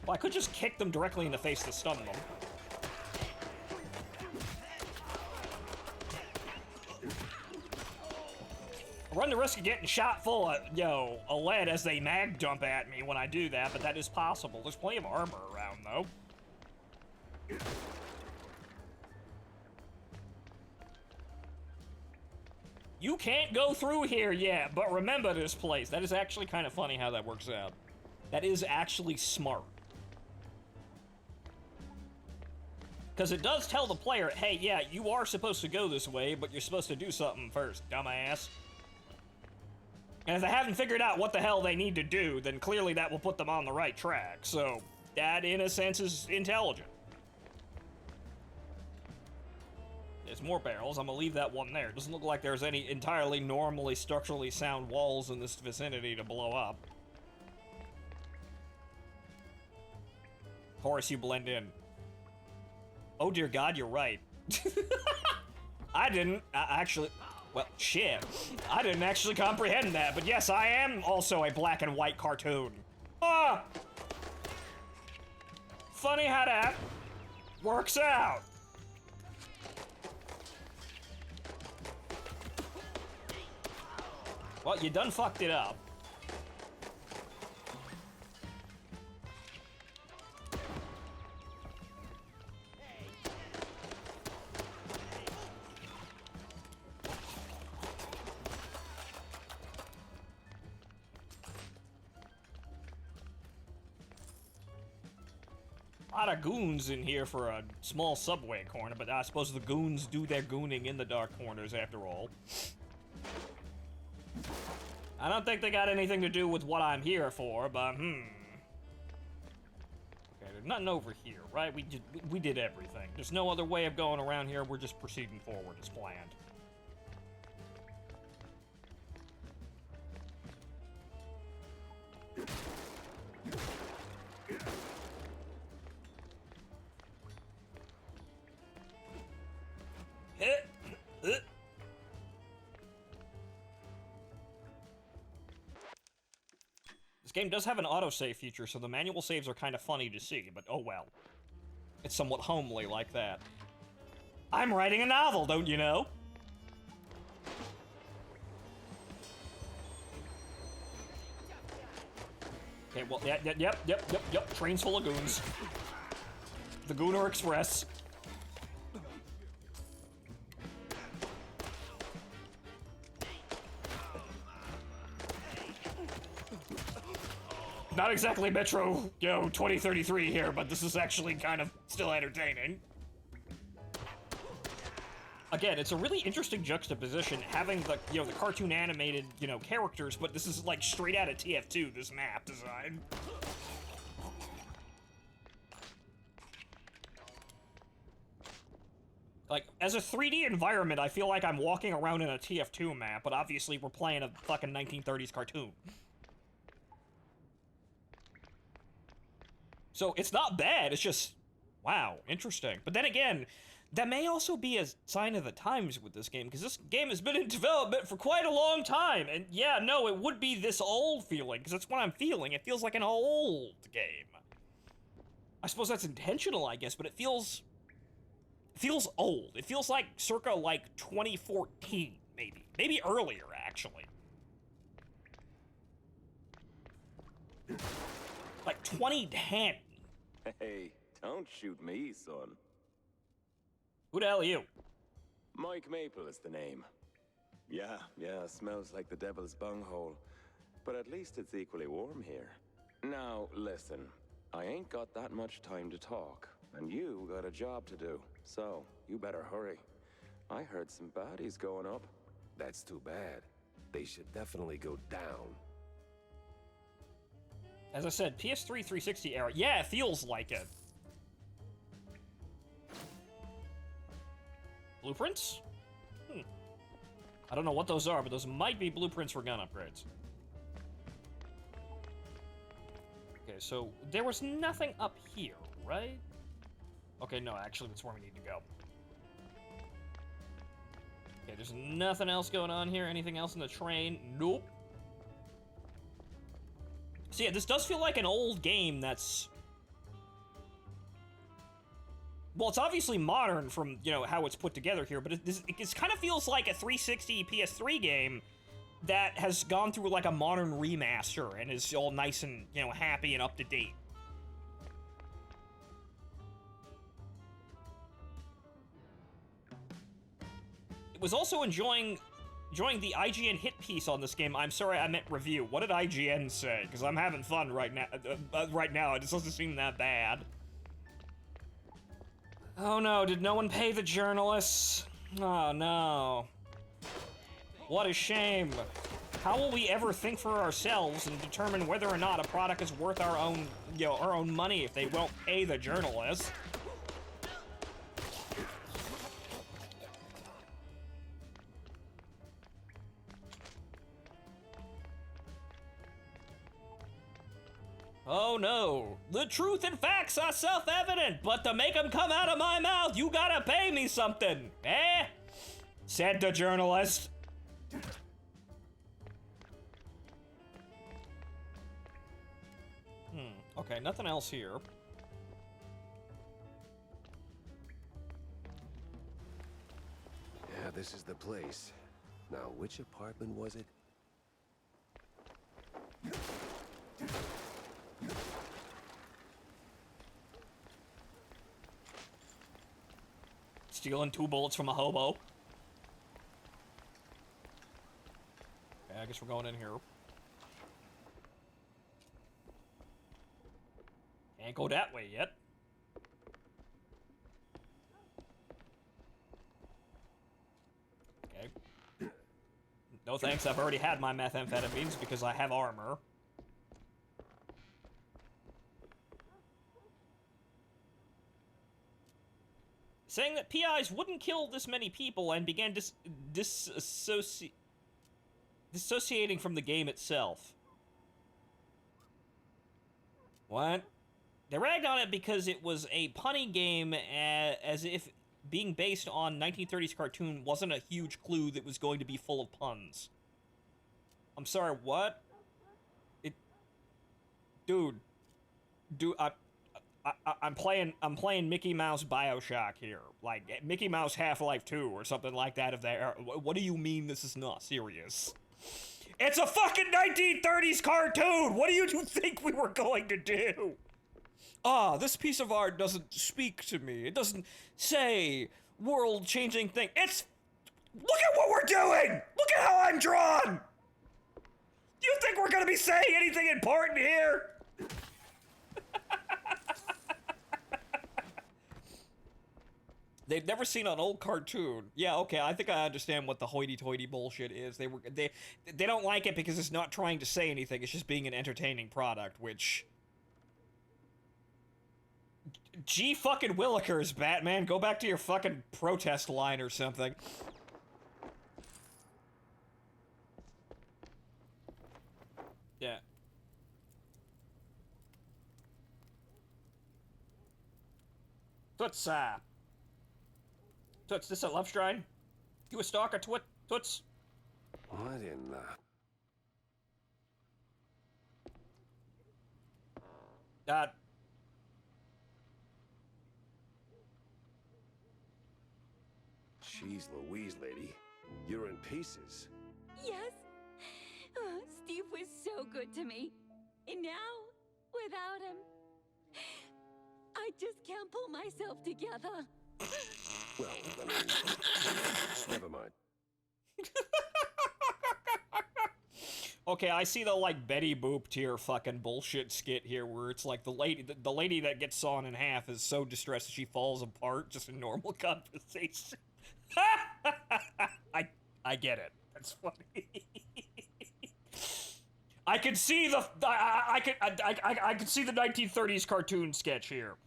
Well, I could just kick them directly in the face to stun them. I run the risk of getting shot full of, a lead as they mag dump at me when I do that, but that is possible. There's plenty of armor around, though. You can't go through here yet, but remember this place. That is actually kind of funny how that works out. That is actually smart. Because it does tell the player, hey, yeah, you are supposed to go this way, but you're supposed to do something first, dumbass. And if they haven't figured out what the hell they need to do, then clearly that will put them on the right track. So, that, in a sense, is intelligent. There's more barrels. I'm gonna leave that one there. Doesn't look like there's any entirely normally structurally sound walls in this vicinity to blow up. Horace, you blend in. Oh dear God, you're right. I didn't actually... Well, shit. I didn't actually comprehend that, but yes, I am also a black and white cartoon. Ah! Funny how that works out. Well, you done fucked it up. A lot of goons in here for a small subway corner, but I suppose the goons do their gooning in the dark corners after all. I don't think they got anything to do with what I'm here for, but Okay, there's nothing over here, right? We did everything. There's no other way of going around here. We're just proceeding forward as planned. This game does have an autosave feature, so the manual saves are kind of funny to see, but oh well. It's somewhat homely like that. I'm writing a novel, don't you know? Okay, well, yep. Trains full of goons. The Gooner Express. Not exactly Metro, 2033 here, but this is actually kind of still entertaining. Again, it's a really interesting juxtaposition having the, the cartoon animated, characters, but this is like straight out of TF2, this map design. Like, as a 3D environment, I feel like I'm walking around in a TF2 map, but obviously we're playing a fucking 1930s cartoon. So it's not bad, it's just, wow, interesting. But then again, that may also be a sign of the times with this game, because this game has been in development for quite a long time. And yeah, no, it would be this old feeling, because that's what I'm feeling. It feels like an old game. I suppose that's intentional, I guess, but it feels old. It feels like circa, like, 2014, maybe. Maybe earlier, actually. Like, 2010. Hey, don't shoot me, son. Who the hell are you? Mike Maple is the name. Yeah, smells like the devil's bunghole. But at least it's equally warm here. Now, listen. I ain't got that much time to talk. And you got a job to do. So, you better hurry. I heard some baddies going up. That's too bad. They should definitely go down. As I said, PS3 360 era. Yeah, it feels like it. Blueprints? I don't know what those are, but those might be blueprints for gun upgrades. Okay, so there was nothing up here, right? Okay, no, actually, that's where we need to go. Okay, there's nothing else going on here. Anything else in the train? Nope. So yeah, this does feel like an old game that's... Well, it's obviously modern from, you know, how it's put together here, but it kind of feels like a 360 PS3 game that has gone through, like, a modern remaster and is all nice and, you know, happy and up to date. It was also enjoying the IGN hit piece on this game. I'm sorry, I meant review. What did IGN say? Because I'm having fun right now. It just doesn't seem that bad. Oh no, did no one pay the journalists? Oh no. What a shame. How will we ever think for ourselves and determine whether or not a product is worth our own, you know, our own money if they won't pay the journalists? Oh no, the truth and facts are self-evident, but to make them come out of my mouth, you gotta pay me something, eh? Said the journalist. Okay, nothing else here. Yeah, this is the place. Now, which apartment was it? Stealing 2 bullets from a hobo. Okay, I guess we're going in here. Can't go that way yet. Okay. No thanks, I've already had my methamphetamines because I have armor. Saying that PIs wouldn't kill this many people and began dissociating from the game itself. What? They ragged on it because it was a punny game, as if being based on 1930s cartoon wasn't a huge clue that was going to be full of puns. I'm sorry, what? Dude, I'm playing Mickey Mouse BioShock here, like Mickey Mouse Half-Life 2 or something like that. What do you mean this is not serious? It's a fucking 1930s cartoon! What do you think we were going to do? Ah, this piece of art doesn't speak to me. It doesn't say world-changing thing. Look at what we're doing! Look at how I'm drawn! Do you think we're gonna be saying anything important here? They've never seen an old cartoon. Yeah, okay, I think I understand what the hoity-toity bullshit is. They don't like it because it's not trying to say anything. It's just being an entertaining product, which... Gee fucking Willikers, Batman. Go back to your fucking protest line or something. Yeah. Toots, Toots, this a love shrine? You a stalker, Toots? What in the... Jeez Louise, lady. You're in pieces. Yes. Oh, Steve was so good to me. And now, without him, I just can't pull myself together. Well, I mean, never mind. Okay, I see the like Betty Boop tier fucking bullshit skit here where it's like the lady that gets sawn in half is so distressed that she falls apart just in normal conversation. I get it. That's funny. I can see the I can see the 1930s cartoon sketch here.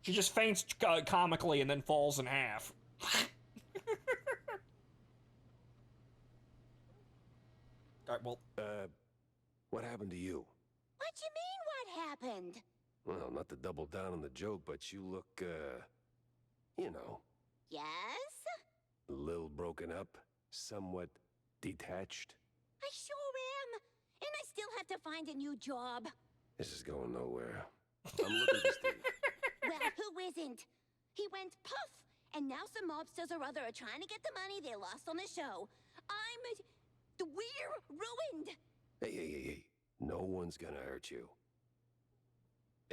She just faints comically and then falls in half. Alright, well... what happened to you? What you mean, what happened? Well, not to double down on the joke, but you look, you know, Yes? a little broken up, somewhat detached. I sure am. And I still have to find a new job. This is going nowhere. I'm looking for Steve. Well, who isn't? He went puff, and now some mobsters or other are trying to get the money they lost on the show. We're ruined. Hey. No one's gonna hurt you.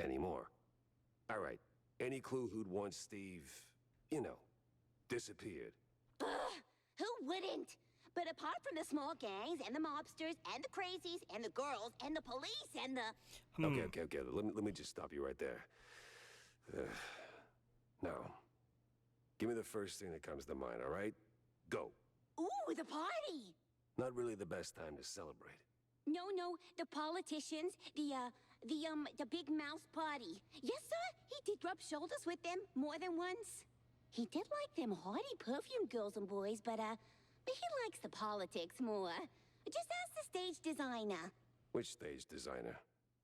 Anymore. All right. Any clue who'd want Steve, you know, disappeared? Ugh, who wouldn't? But apart from the small gangs and the mobsters and the crazies and the girls and the police and the... Okay. Let me just stop you right there. Now, give me the first thing that comes to mind, all right? Go. Ooh, the party! Not really the best time to celebrate. No, the politicians, the big mouse party. Yes, sir, he did rub shoulders with them more than once. He did like them haughty perfume girls and boys, but he likes the politics more. Just ask the stage designer. Which stage designer?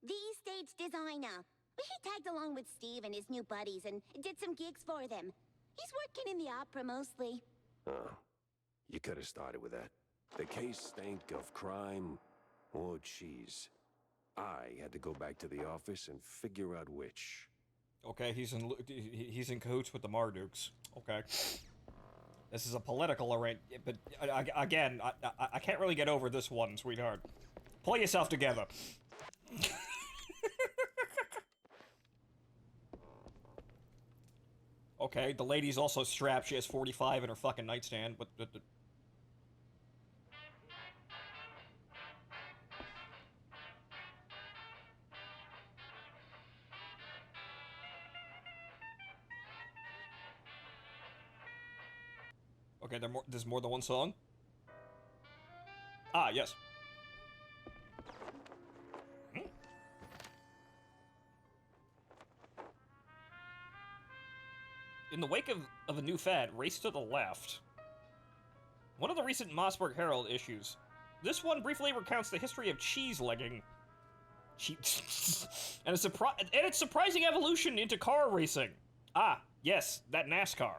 The stage designer. He tagged along with Steve and his new buddies and did some gigs for them. He's working in the opera mostly. Oh, you could have started with that. The case stank of crime or cheese. I had to go back to the office and figure out which. Okay, he's in cahoots with the Mardukes. Okay. This is a political arrangement, but again, I can't really get over this one, sweetheart. Pull yourself together. Okay, the lady's also strapped. She has 45 in her fucking nightstand, but... Okay, there's more than one song? Ah, yes. In the wake of a new fad, Race to the Left. One of the recent Mossberg Herald issues. This one briefly recounts the history of cheese-legging. And its surprising evolution into car racing. Ah, yes, that NASCAR.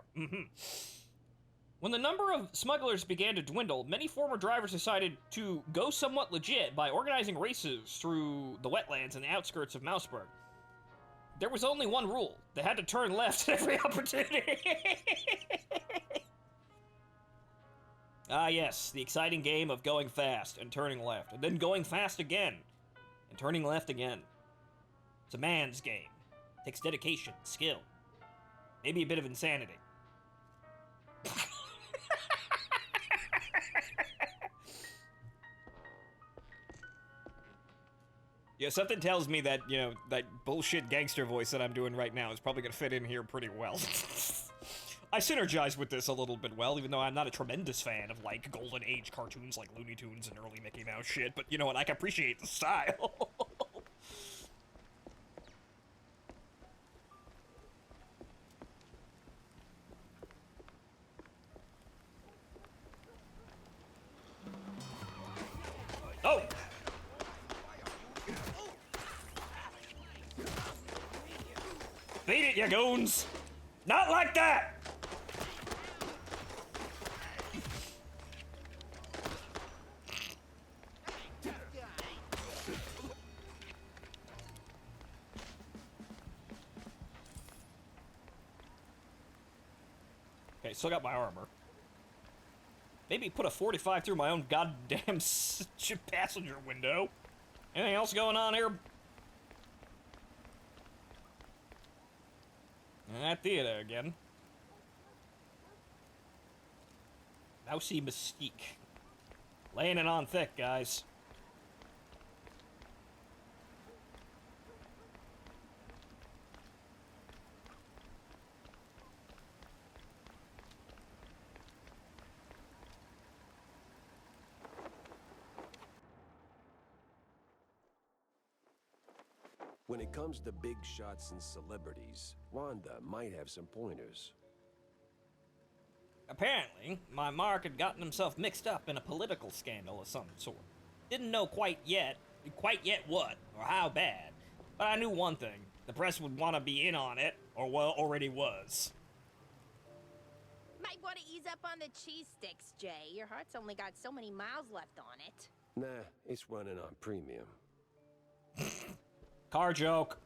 When the number of smugglers began to dwindle, many former drivers decided to go somewhat legit by organizing races through the wetlands and the outskirts of Mousburg. There was only one rule. They had to turn left at every opportunity. Ah yes, the exciting game of going fast and turning left, and then going fast again, and turning left again. It's a man's game. It takes dedication, skill, maybe a bit of insanity. Yeah, something tells me that, you know, that bullshit gangster voice that I'm doing right now is probably gonna fit in here pretty well. I synergize with this a little bit well, even though I'm not a tremendous fan of, like, Golden Age cartoons like Looney Tunes and early Mickey Mouse shit, but you know what, I can appreciate the style. Oh! Beat it, you goons! Not like that! Okay, still got my armor. Maybe put a 45 through my own goddamn passenger window. Anything else going on here? That theater again. Now see Mystique. Laying it on thick, guys. When it comes to big shots and celebrities, Wanda might have some pointers. Apparently, my Mark had gotten himself mixed up in a political scandal of some sort. Didn't know quite yet what, or how bad. But I knew one thing. The press would want to be in on it, or well, already was. Might want to ease up on the cheese sticks, Jay. Your heart's only got so many miles left on it. Nah, it's running on premium. Car joke.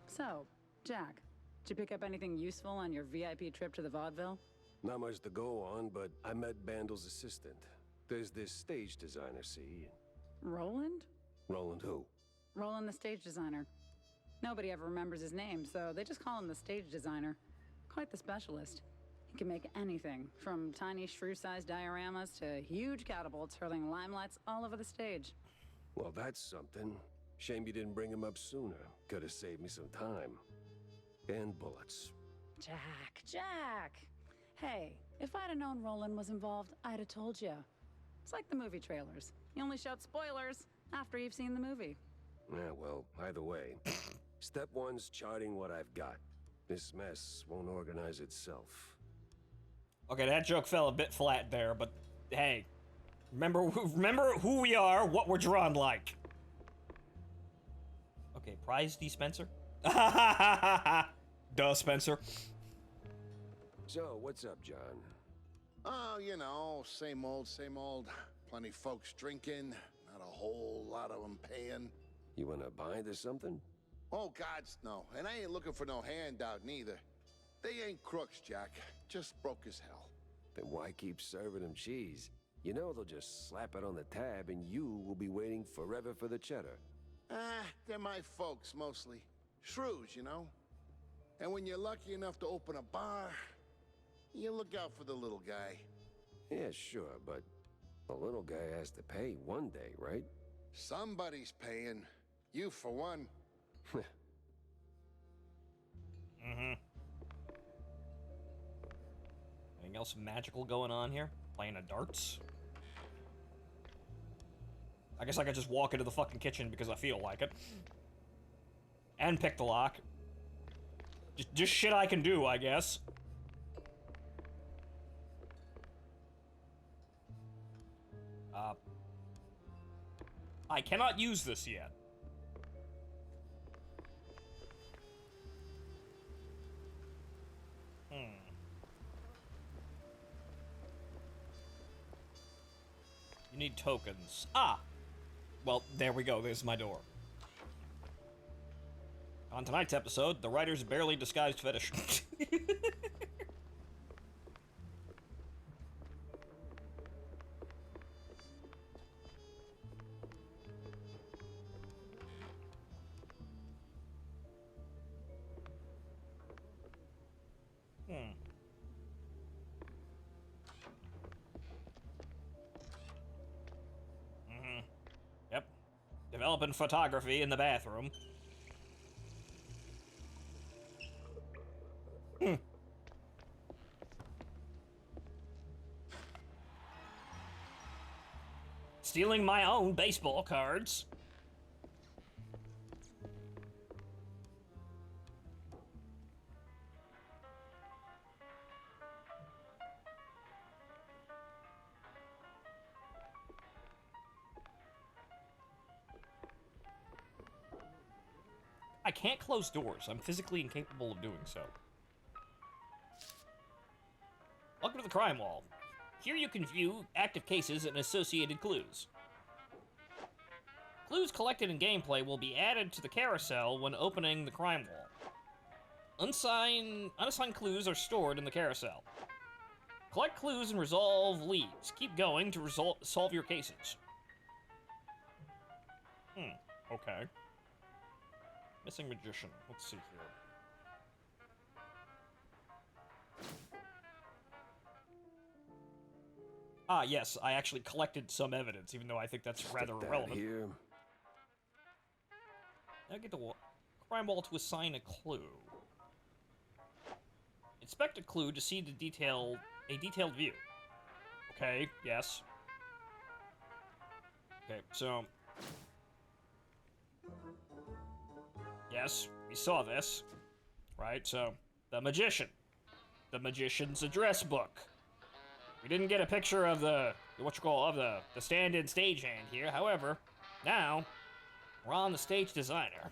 So, Jack, did you pick up anything useful on your VIP trip to the vaudeville? Not much to go on, but I met Bandel's assistant. There's this stage designer, see? Roland? Roland who? Roland, the stage designer. Nobody ever remembers his name, so they just call him the stage designer. Quite the specialist. He can make anything, from tiny shrew-sized dioramas to huge catapults hurling limelights all over the stage. Well, that's something. Shame you didn't bring him up sooner. Could have saved me some time. And bullets. Jack! Hey, if I'd have known Roland was involved, I'd have told you. It's like the movie trailers. You only shout spoilers after you've seen the movie. Yeah, well, either way. Step one's charting what I've got. This mess won't organize itself. Okay, that joke fell a bit flat there, but hey, remember who we are, what we're drawn like. Okay, prize dispenser? Duh, Spencer. So, what's up, John? Oh, you know, same old, same old. Plenty folks drinking, not a whole lot of them paying. You wanna bind or something? Oh, gods, no. And I ain't looking for no handout, neither. They ain't crooks, Jack. Just broke as hell. Then why keep serving them cheese? You know they'll just slap it on the tab and you will be waiting forever for the cheddar. Ah, they're my folks, mostly. Shrews, you know? And when you're lucky enough to open a bar, you look out for the little guy. Yeah, sure, but the little guy has to pay one day, right? Somebody's paying. You, for one. Mm-hmm. Anything else magical going on here? Playing a darts? I guess I could just walk into the fucking kitchen because I feel like it. And pick the lock. Just shit I can do, I guess. I cannot use this yet. You need tokens. Ah! Well, there we go. There's my door. On tonight's episode, the writer's barely disguised fetish. Yep. Developing photography in the bathroom. Stealing my own baseball cards. I can't close doors. I'm physically incapable of doing so. Welcome to the Crime Wall. Here you can view active cases and associated clues. Clues collected in gameplay will be added to the carousel when opening the Crime Wall. Unassigned clues are stored in the carousel. Collect clues and resolve leads. Keep going to solve your cases. Okay. Missing magician. Let's see here. Ah, yes, I actually collected some evidence, even though I think that's rather irrelevant. Here. Now get the crime wall to assign a clue. Inspect a clue to see a detailed view. Okay, yes. Okay, so... Yes, we saw this. Right, so... The magician. The magician's address book. We didn't get a picture of the stand-in stagehand here. However, now we're on the stage designer.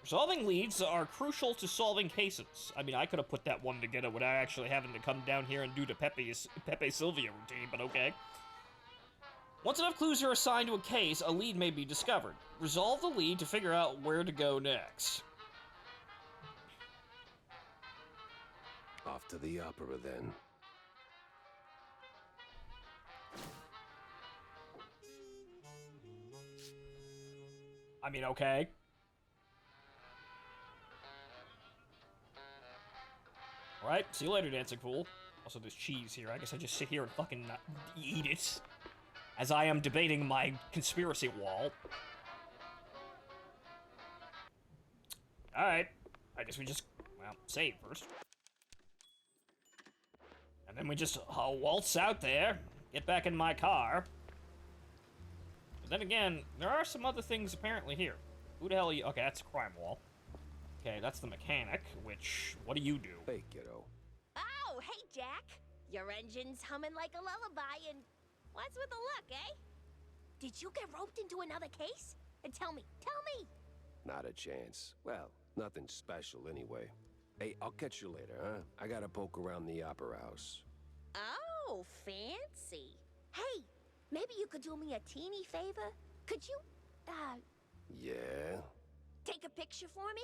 Resolving leads are crucial to solving cases. I mean, I could have put that one together without actually having to come down here and do the Pepe Sylvia routine, but okay. Once enough clues are assigned to a case, a lead may be discovered. Resolve the lead to figure out where to go next. Off to the opera, then. I mean, okay. Alright, see you later, Dancing Fool. Also, there's cheese here. I guess I just sit here and fucking eat it. As I am debating my conspiracy wall. Alright. I guess we just, well, save first. And then we just waltz out there, get back in my car. But then again, there are some other things apparently here. Who the hell are you? Okay, that's a crime wall. Okay, that's the mechanic, which, what do you do? Hey, kiddo. Oh, hey, Jack. Your engine's humming like a lullaby, and what's with the look, eh? Did you get roped into another case? And tell me. Not a chance. Well, nothing special anyway. Hey, I'll catch you later, huh? I gotta poke around the opera house. Oh, fancy. Hey, maybe you could do me a teeny favor? Could you, Yeah? take a picture for me?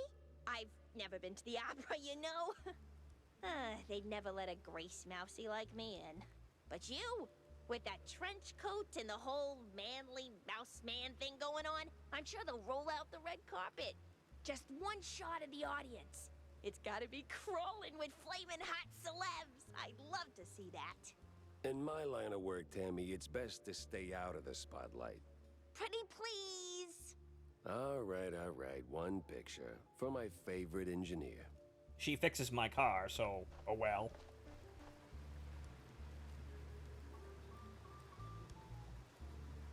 I've never been to the opera, you know. They'd never let a grace mousey like me in. But you, with that trench coat and the whole manly mouse man thing going on, I'm sure they'll roll out the red carpet. Just one shot of the audience. It's gotta be crawling with flaming hot celebs. I'd love to see that. In my line of work, Tammy, it's best to stay out of the spotlight. Pretty please. All right. One picture for my favorite engineer. She fixes my car, so, oh well.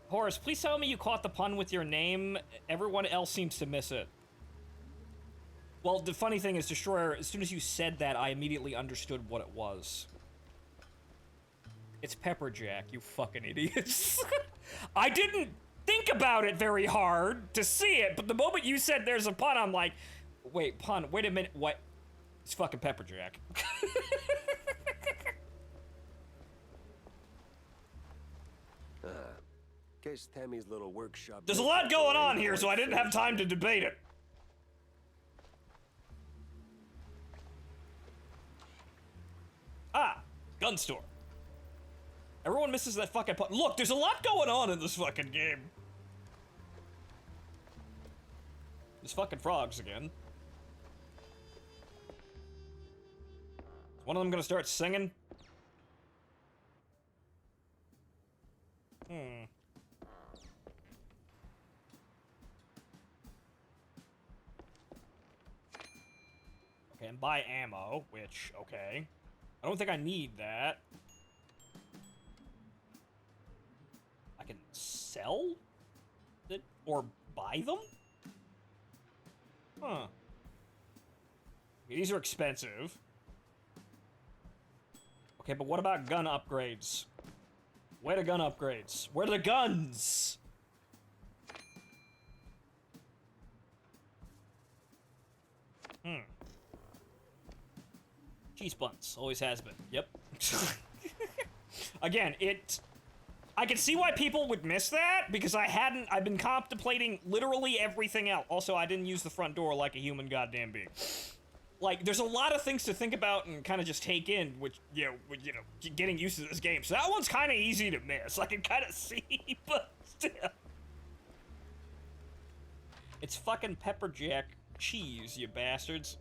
Horace, please tell me you caught the pun with your name. Everyone else seems to miss it. Well, the funny thing is, Destroyer, as soon as you said that, I immediately understood what it was. It's Pepperjack, you fucking idiots. I didn't think about it very hard to see it, but the moment you said there's a pun, I'm like, wait, pun, wait a minute, what? It's fucking Pepperjack. Guess Tammy's little workshop... There's a lot going on here, so I didn't have time to debate it. Ah, gun store. Everyone misses that fucking pun. Look, there's a lot going on in this fucking game. There's fucking frogs again. Is one of them gonna start singing? Okay, and buy ammo, which, okay. I don't think I need that. I can sell it or buy them? Huh. Okay, these are expensive. Okay, but what about gun upgrades? Where are the gun upgrades? Where are the guns? Cheese buns, always has been. Yep. Again, I can see why people would miss that, because I've been contemplating literally everything else. Also, I didn't use the front door like a human goddamn being. Like, there's a lot of things to think about and kind of just take in, which, getting used to this game. So that one's kind of easy to miss. I can kind of see, but still. It's fucking pepper jack cheese, you bastards.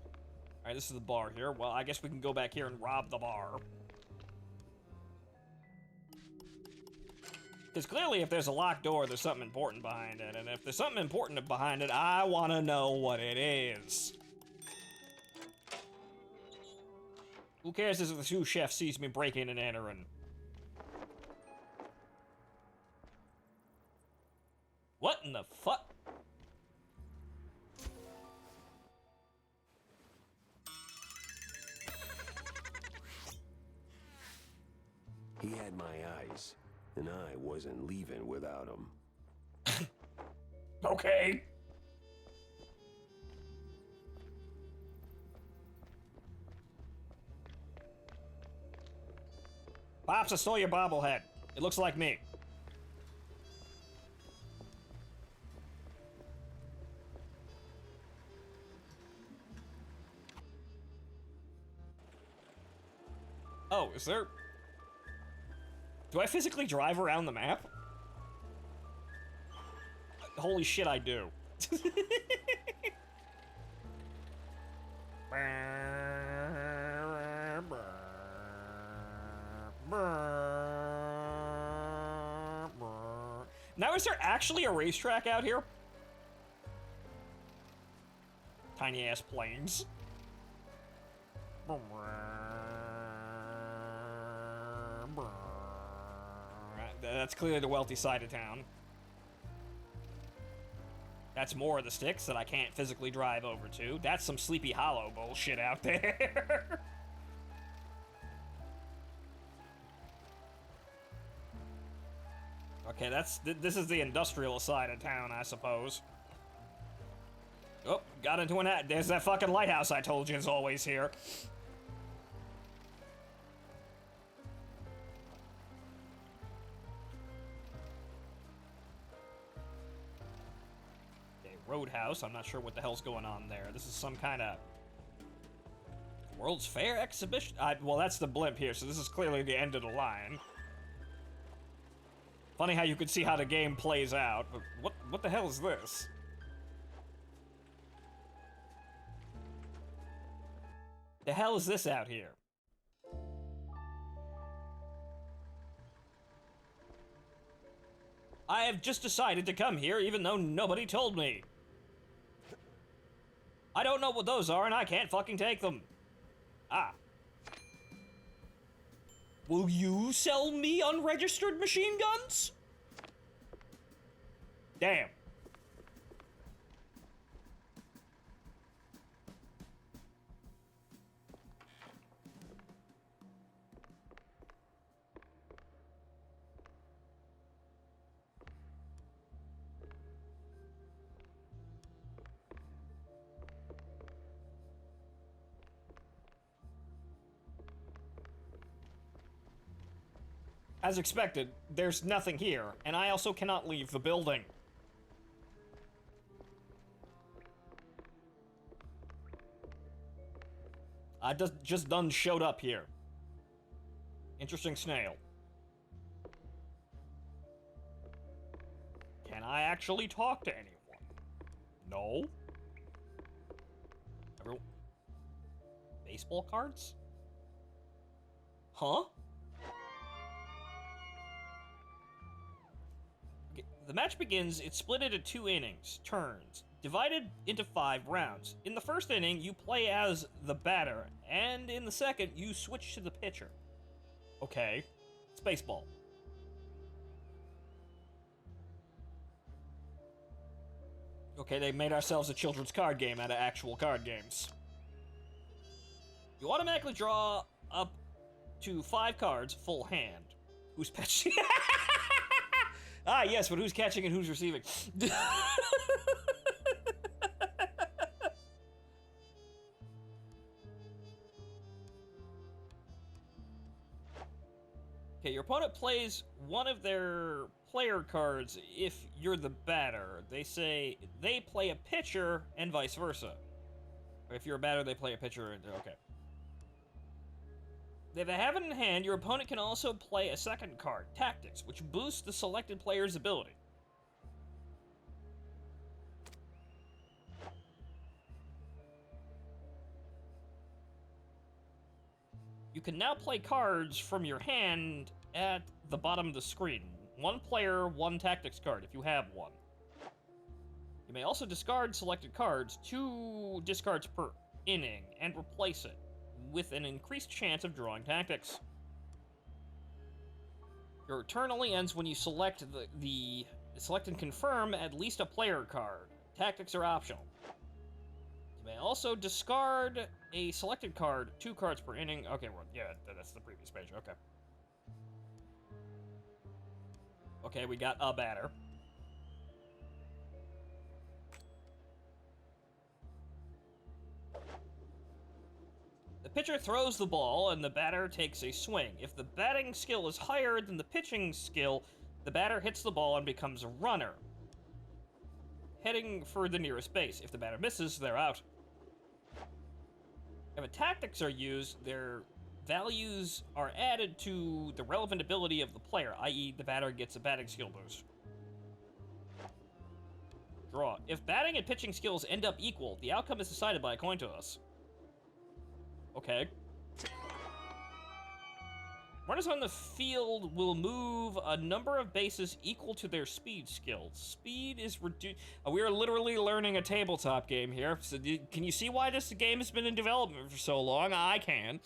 Alright, this is the bar here. Well, I guess we can go back here and rob the bar. Because clearly, if there's a locked door, there's something important behind it. And if there's something important behind it, I want to know what it is. Who cares if the sous chef sees me breaking and entering? What in the fuck? He had my eyes, and I wasn't leaving without him. Okay. Pops, I stole your bobblehead. It looks like me. Oh, is there... Do I physically drive around the map? Holy shit, I do. Now, is there actually a racetrack out here? Tiny ass planes. That's clearly the wealthy side of town. That's more of the sticks that I can't physically drive over to. That's some Sleepy Hollow bullshit out there. Okay, this is the industrial side of town, I suppose. Oh, got into an ad. There's that fucking lighthouse I told you is always here. Okay, Roadhouse. I'm not sure what the hell's going on there. This is some kind of World's Fair exhibition? Well, that's the blimp here, so this is clearly the end of the line. Funny how you could see how the game plays out, but what the hell is this? The hell is this out here? I have just decided to come here even though nobody told me. I don't know what those are and I can't fucking take them. Ah. Will you sell me unregistered machine guns? Damn. As expected, there's nothing here, and I also cannot leave the building. I just done showed up here. Interesting snail. Can I actually talk to anyone? No? Everyone... Baseball cards? Huh? The match begins, it's split into 2 innings, turns, divided into 5 rounds. In the first inning, you play as the batter, and in the second, you switch to the pitcher. Okay, it's baseball. Okay, they made ourselves a children's card game out of actual card games. You automatically draw up to 5 cards, full hand. Who's pitching? Ah, yes, but who's catching and who's receiving? Okay, your opponent plays one of their player cards if you're the batter. They say they play a pitcher and vice versa. Or if you're a batter, they play a pitcher and okay. If they have it in hand, your opponent can also play a second card, Tactics, which boosts the selected player's ability. You can now play cards from your hand at the bottom of the screen. One player, one Tactics card, if you have one. You may also discard selected cards, 2 discards per inning, and replace it with an increased chance of drawing Tactics. Your turn only ends when you select select and confirm at least a player card. Tactics are optional. You may also discard a selected card, 2 cards per inning. Okay, well, yeah, that's the previous page. Okay. Okay, we got a batter. The pitcher throws the ball, and the batter takes a swing. If the batting skill is higher than the pitching skill, the batter hits the ball and becomes a runner, heading for the nearest base. If the batter misses, they're out. If Tactics are used, their values are added to the relevant ability of the player, i.e. the batter gets a batting skill boost. Draw. If batting and pitching skills end up equal, the outcome is decided by a coin toss. Okay. Runners on the field will move a number of bases equal to their speed skills. Speed is reduced. We are literally learning a tabletop game here. So can you see why this game has been in development for so long? I can.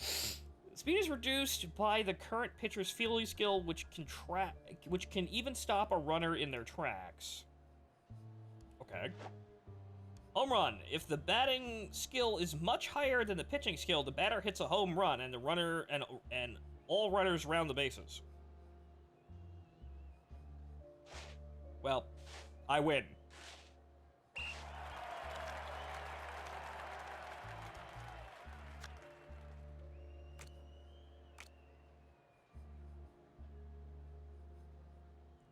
Speed is reduced by the current pitcher's fielding skill, which can even stop a runner in their tracks. Okay. Home run. If the batting skill is much higher than the pitching skill, the batter hits a home run, and the runner and all runners round the bases. Well, I win.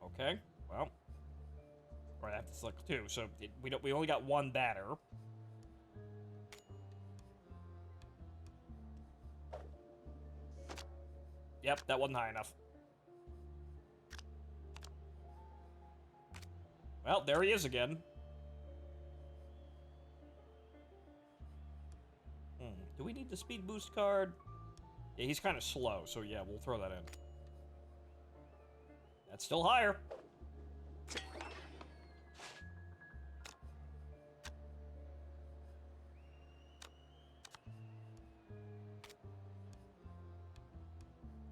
Okay. Well. Right, I have to select 2, so we only got 1 batter. Yep, that wasn't high enough. Well, there he is again. Do we need the speed boost card? Yeah, he's kind of slow, so yeah, we'll throw that in. That's still higher.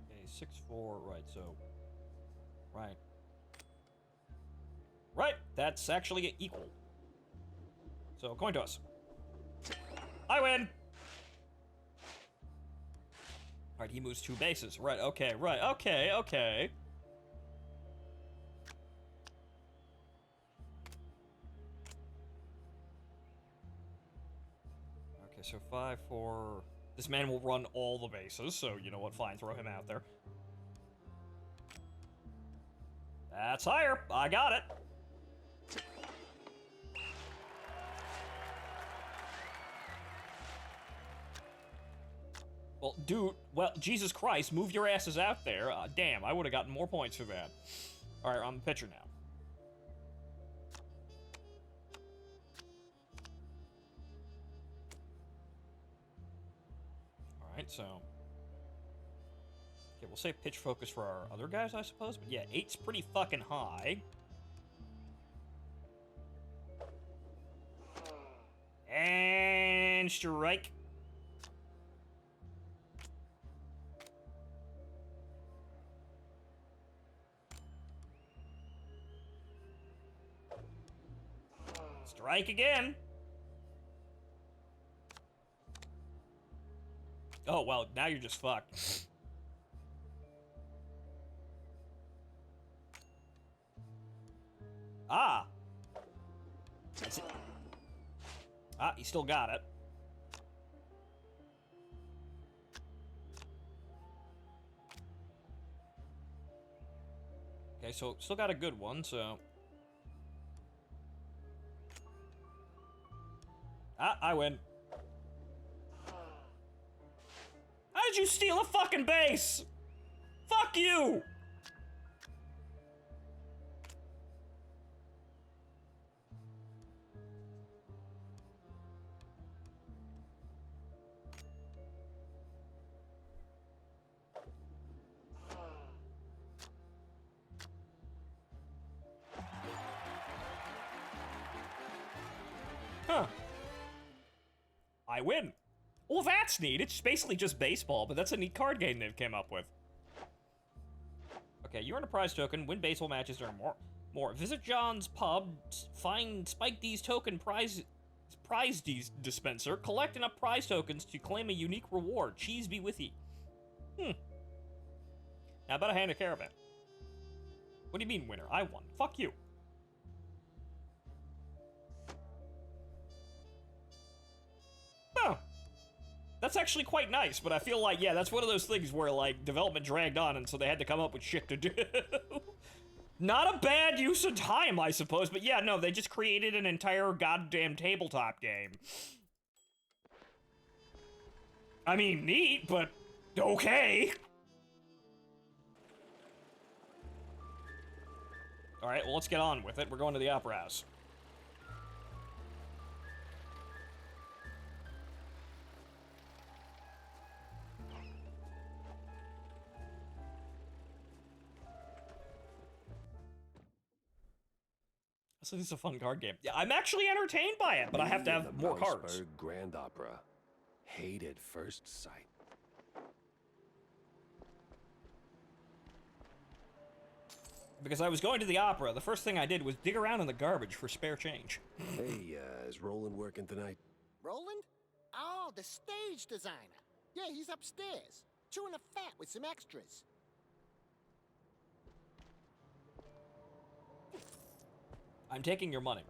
Okay, 6-4, right, so... Right. Right, that's actually equal. So, coin toss. I win! Alright, he moves 2 bases. Right, okay, right, okay. Okay, so 5-4... This man will run all the bases, so you know what, fine, throw him out there. That's higher! I got it! Well, dude, well, Jesus Christ, move your asses out there. Damn, I would have gotten more points for that. Alright, I'm the pitcher now. Alright, so... Okay, we'll save pitch focus for our other guys, I suppose. But yeah, 8's pretty fucking high. And strike. Strike again. Oh, well, now you're just fucked. Ah. That's it. Ah, he still got it. so still got a good one, so... Ah, I win. How did you steal a fucking base? Fuck you! Huh. I win. Well, that's neat. It's basically just baseball, but that's a neat card game they've came up with. Okay, you earn a prize token. Win baseball matches or more. Visit John's pub. Find Spike D's token prize dispenser. Collect enough prize tokens to claim a unique reward. Cheese be with ye. How about a hand of caravan? What do you mean, winner? I won. Fuck you. Oh. That's actually quite nice, but I feel like, yeah, that's one of those things where, like, development dragged on, and so they had to come up with shit to do. Not a bad use of time, I suppose, but yeah, no, they just created an entire goddamn tabletop game. I mean, neat, but okay. Alright, well, let's get on with it. We're going to the Opera House. So this is a fun card game. Yeah, I'm actually entertained by it, but I have to have more cards. Grand Opera. Hate at first sight. Because I was going to the opera, the first thing I did was dig around in the garbage for spare change. Hey, is Roland working tonight? Roland? Oh, the stage designer. Yeah, he's upstairs, chewing a fat with some extras. I'm taking your money.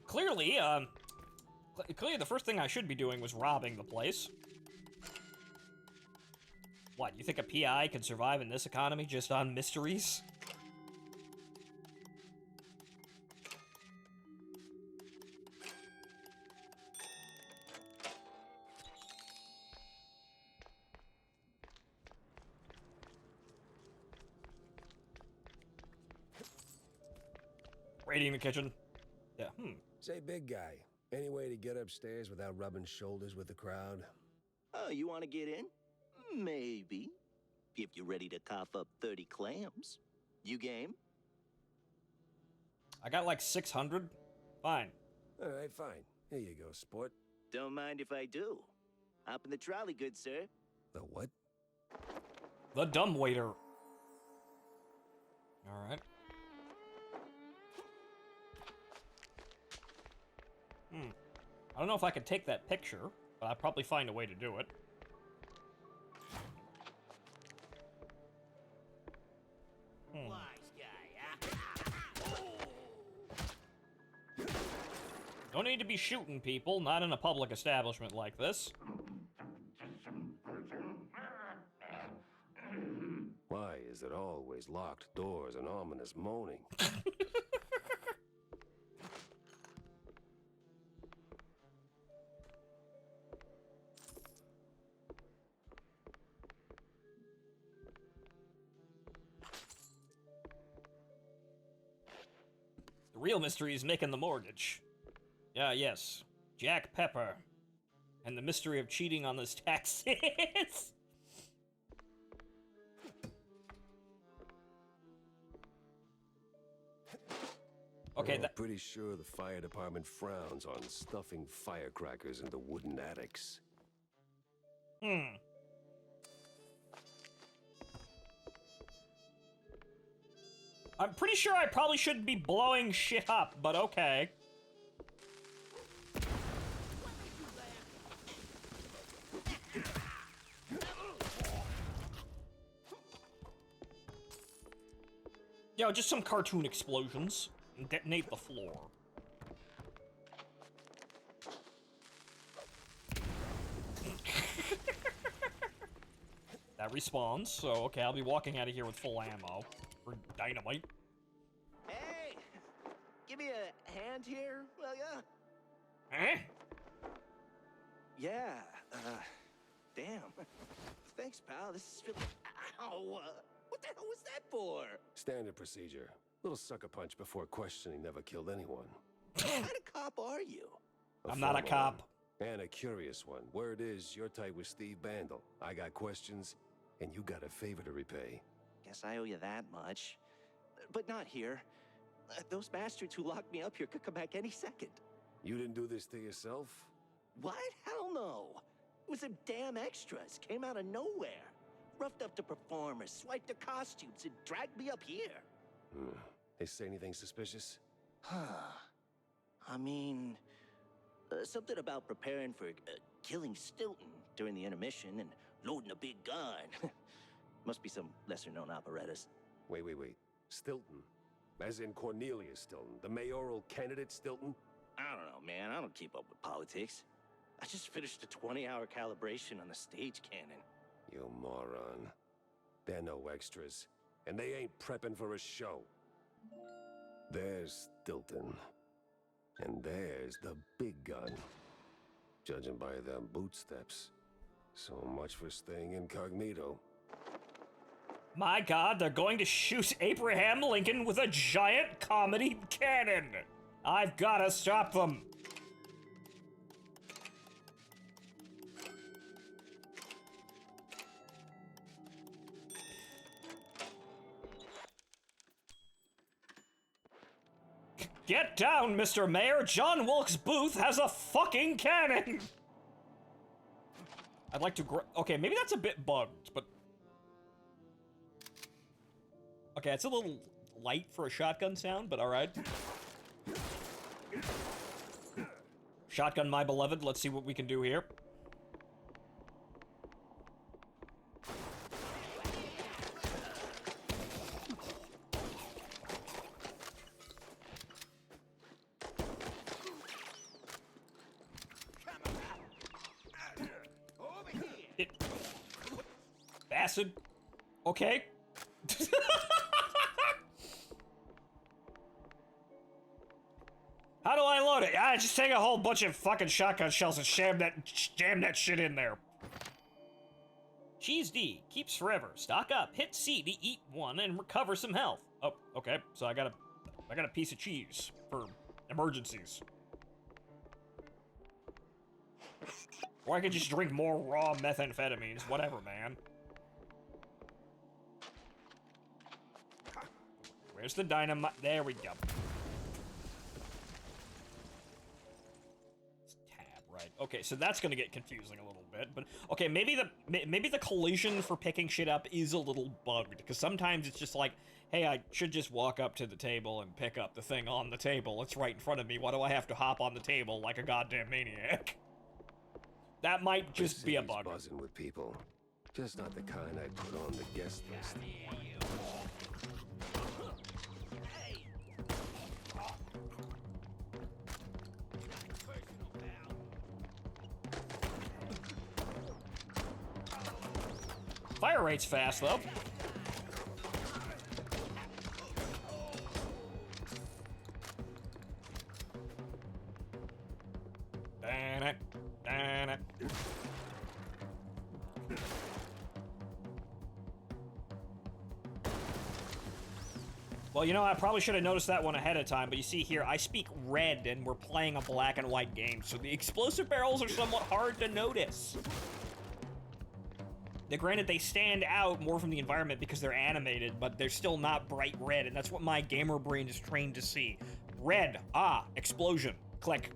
Clearly, clearly the first thing I should be doing was robbing the place. What, you think a PI can survive in this economy just on mysteries? Raiding the kitchen. Yeah, Say, big guy, any way to get upstairs without rubbing shoulders with the crowd? Oh, you want to get in? Maybe. If you're ready to cough up 30 clams. You game? I got like 600. Fine. All right, fine. Here you go, sport. Don't mind if I do. Hop in the trolley, good sir. The what? The dumb waiter. All right. I don't know if I could take that picture, but I'll probably find a way to do it. Don't need to be shooting people, not in a public establishment like this. Why is it always locked doors and ominous moaning? The real mystery is making the mortgage. Yes. Jack Pepper. And the mystery of cheating on his taxes. Okay, I'm pretty sure the fire department frowns on stuffing firecrackers into wooden attics. I'm pretty sure I probably shouldn't be blowing shit up, but okay. You know, just some cartoon explosions. And detonate the floor. That respawns, so okay, I'll be walking out of here with full ammo. For dynamite. Hey! Give me a hand here, will ya? Eh? Yeah, damn. Thanks, pal. This is really... Ow! What the hell was that for? Standard procedure. Little sucker punch before questioning never killed anyone. What kind of cop are you? I'm not a cop. And a curious one. Word is, you're tight with Steve Bandle. I got questions, and you got a favor to repay. Guess I owe you that much. But not here. Those bastards who locked me up here could come back any second. You didn't do this to yourself? What? Hell no. It was them damn extras. Came out of nowhere. Roughed up the performers, swiped their costumes, and dragged me up here. They say anything suspicious? I mean, something about preparing for killing Stilton during the intermission and loading a big gun. Must be some lesser-known operettas. Wait. Stilton? As in Cornelius Stilton, the mayoral candidate Stilton? I don't know, man. I don't keep up with politics. I just finished a 20-hour calibration on the stage cannon. You moron. They're no extras, and they ain't prepping for a show. There's Stilton. And there's the big gun. Judging by them bootsteps. So much for staying incognito. My god, they're going to shoot Abraham Lincoln with a giant comedy cannon! I've gotta stop them! Get down, Mr. Mayor! John Wilkes Booth has a fucking cannon! I'd like to okay, maybe that's a bit bugged, but... Okay, it's a little light for a shotgun sound, but alright. Shotgun, my beloved, let's see what we can do here. Acid. Okay. How do I load it? I just take a whole bunch of fucking shotgun shells and jam that shit in there. Cheese D keeps forever. Stock up. Hit C to eat one and recover some health. Oh, okay. So I got a piece of cheese for emergencies. Or I could just drink more raw methamphetamines. Whatever, man. Where's the dynamite? There we go. Tab, right. Okay, so that's gonna get confusing a little bit, but okay, maybe the collision for picking shit up is a little bugged, because sometimes it's just like, hey, I should just walk up to the table and pick up the thing on the table. It's right in front of me. Why do I have to hop on the table like a goddamn maniac? That might just be a bug. Buzzing with people. Just not the kind I'd put on the guest list. Fire rate's fast, though. Well, you know, I probably should have noticed that one ahead of time, but you see here, I speak red, and we're playing a black and white game, so the explosive barrels are somewhat hard to notice. Now, granted, they stand out more from the environment because they're animated, but they're still not bright red, and that's what my gamer brain is trained to see. Red, ah, explosion, click.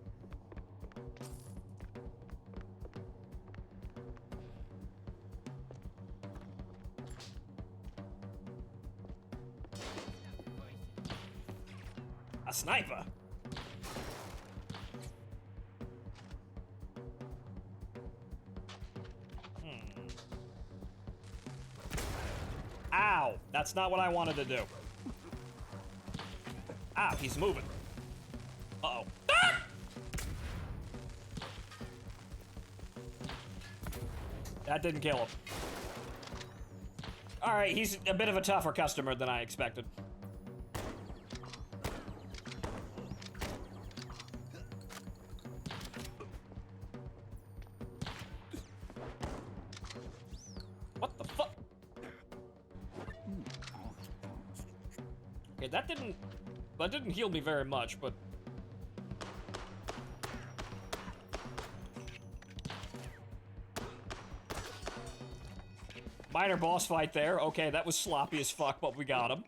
A sniper. Ow! That's not what I wanted to do. Ah, he's moving. Uh-oh. Ah! That didn't kill him. Alright, he's a bit of a tougher customer than I expected. What the fuck? Okay, that didn't heal me very much, but... Minor boss fight there. Okay, that was sloppy as fuck, but we got him.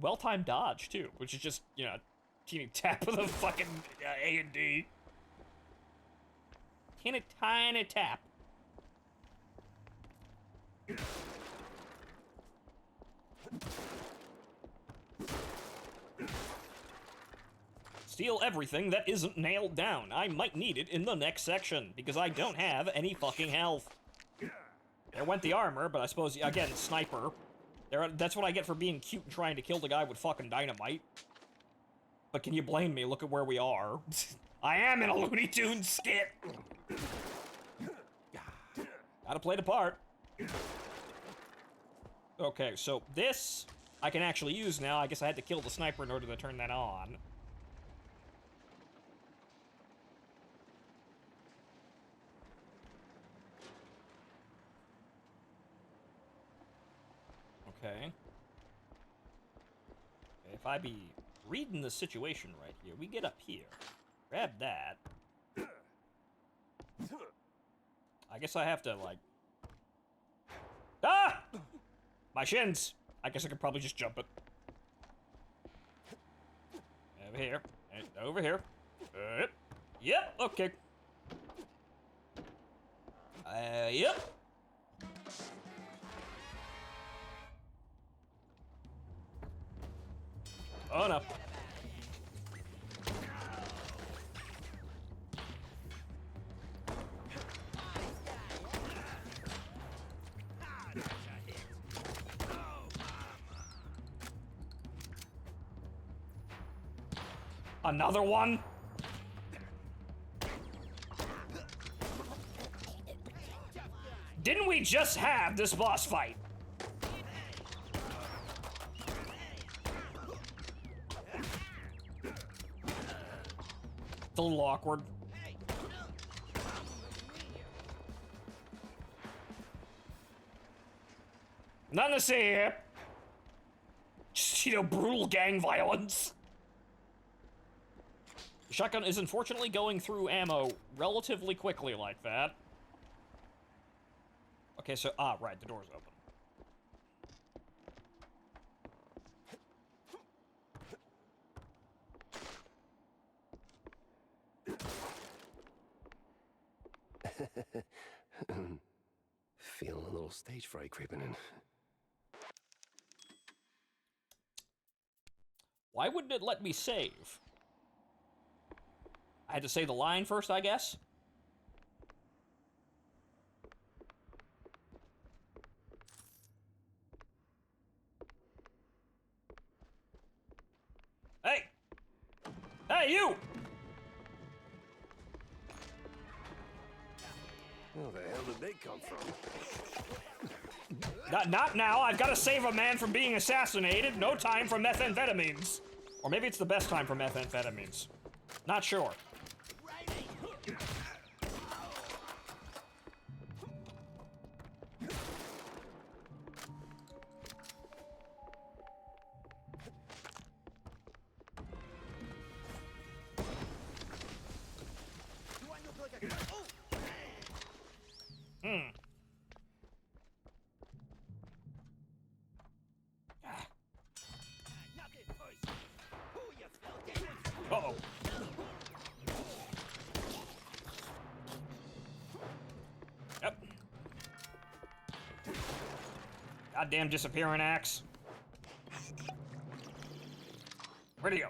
Well-timed dodge, too, which is just, you know, teeny tap with a fucking A and D. Tiny tap. Steal everything that isn't nailed down. I might need it in the next section, because I don't have any fucking health. There went the armor, but I suppose, again, sniper. That's what I get for being cute and trying to kill the guy with fucking dynamite. But can you blame me? Look at where we are. I am in a Looney Tunes skit! Gotta play the part. Okay, so this I can actually use now. I guess I had to kill the sniper in order to turn that on. Okay. If I be reading the situation right here, we get up here, grab that. I guess I have to, like... Ah! My shins! I guess I could probably just jump it. Over here. And over here. Yep, okay. Yep. Oh no. Another one? Didn't we just have this boss fight? It's a little awkward. Nothing to see here. Just, you know, brutal gang violence. The shotgun is unfortunately going through ammo relatively quickly like that. Okay, so, right, the door's open. Feeling a little stage fright creeping in. Why wouldn't it let me save? I had to say the line first, I guess? Hey! Hey, you! Where the hell did they come from? Not now. I've got to save a man from being assassinated. No time for methamphetamines. Or maybe it's the best time for methamphetamines. Not sure. Uh-oh. Yep. Goddamn disappearing axe. Where'd he go?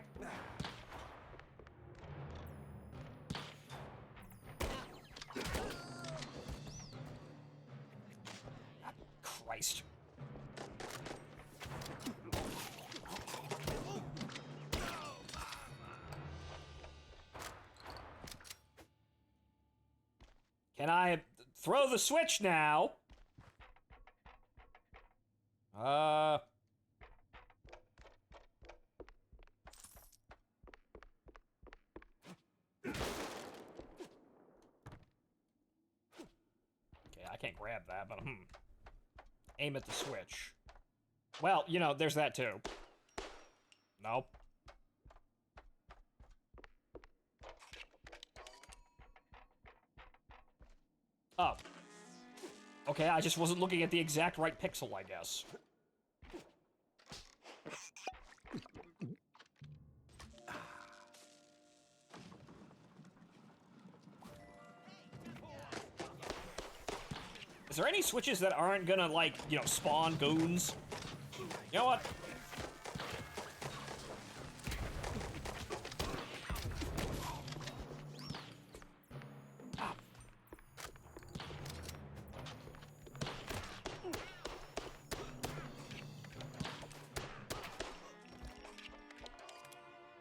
Christ. Can I throw the switch now? Okay, I can't grab that, but aim at the switch. Well, you know, there's that too. Nope. Oh. Okay, I just wasn't looking at the exact right pixel, I guess. Is there any switches that aren't gonna, like, you know, spawn goons? You know what?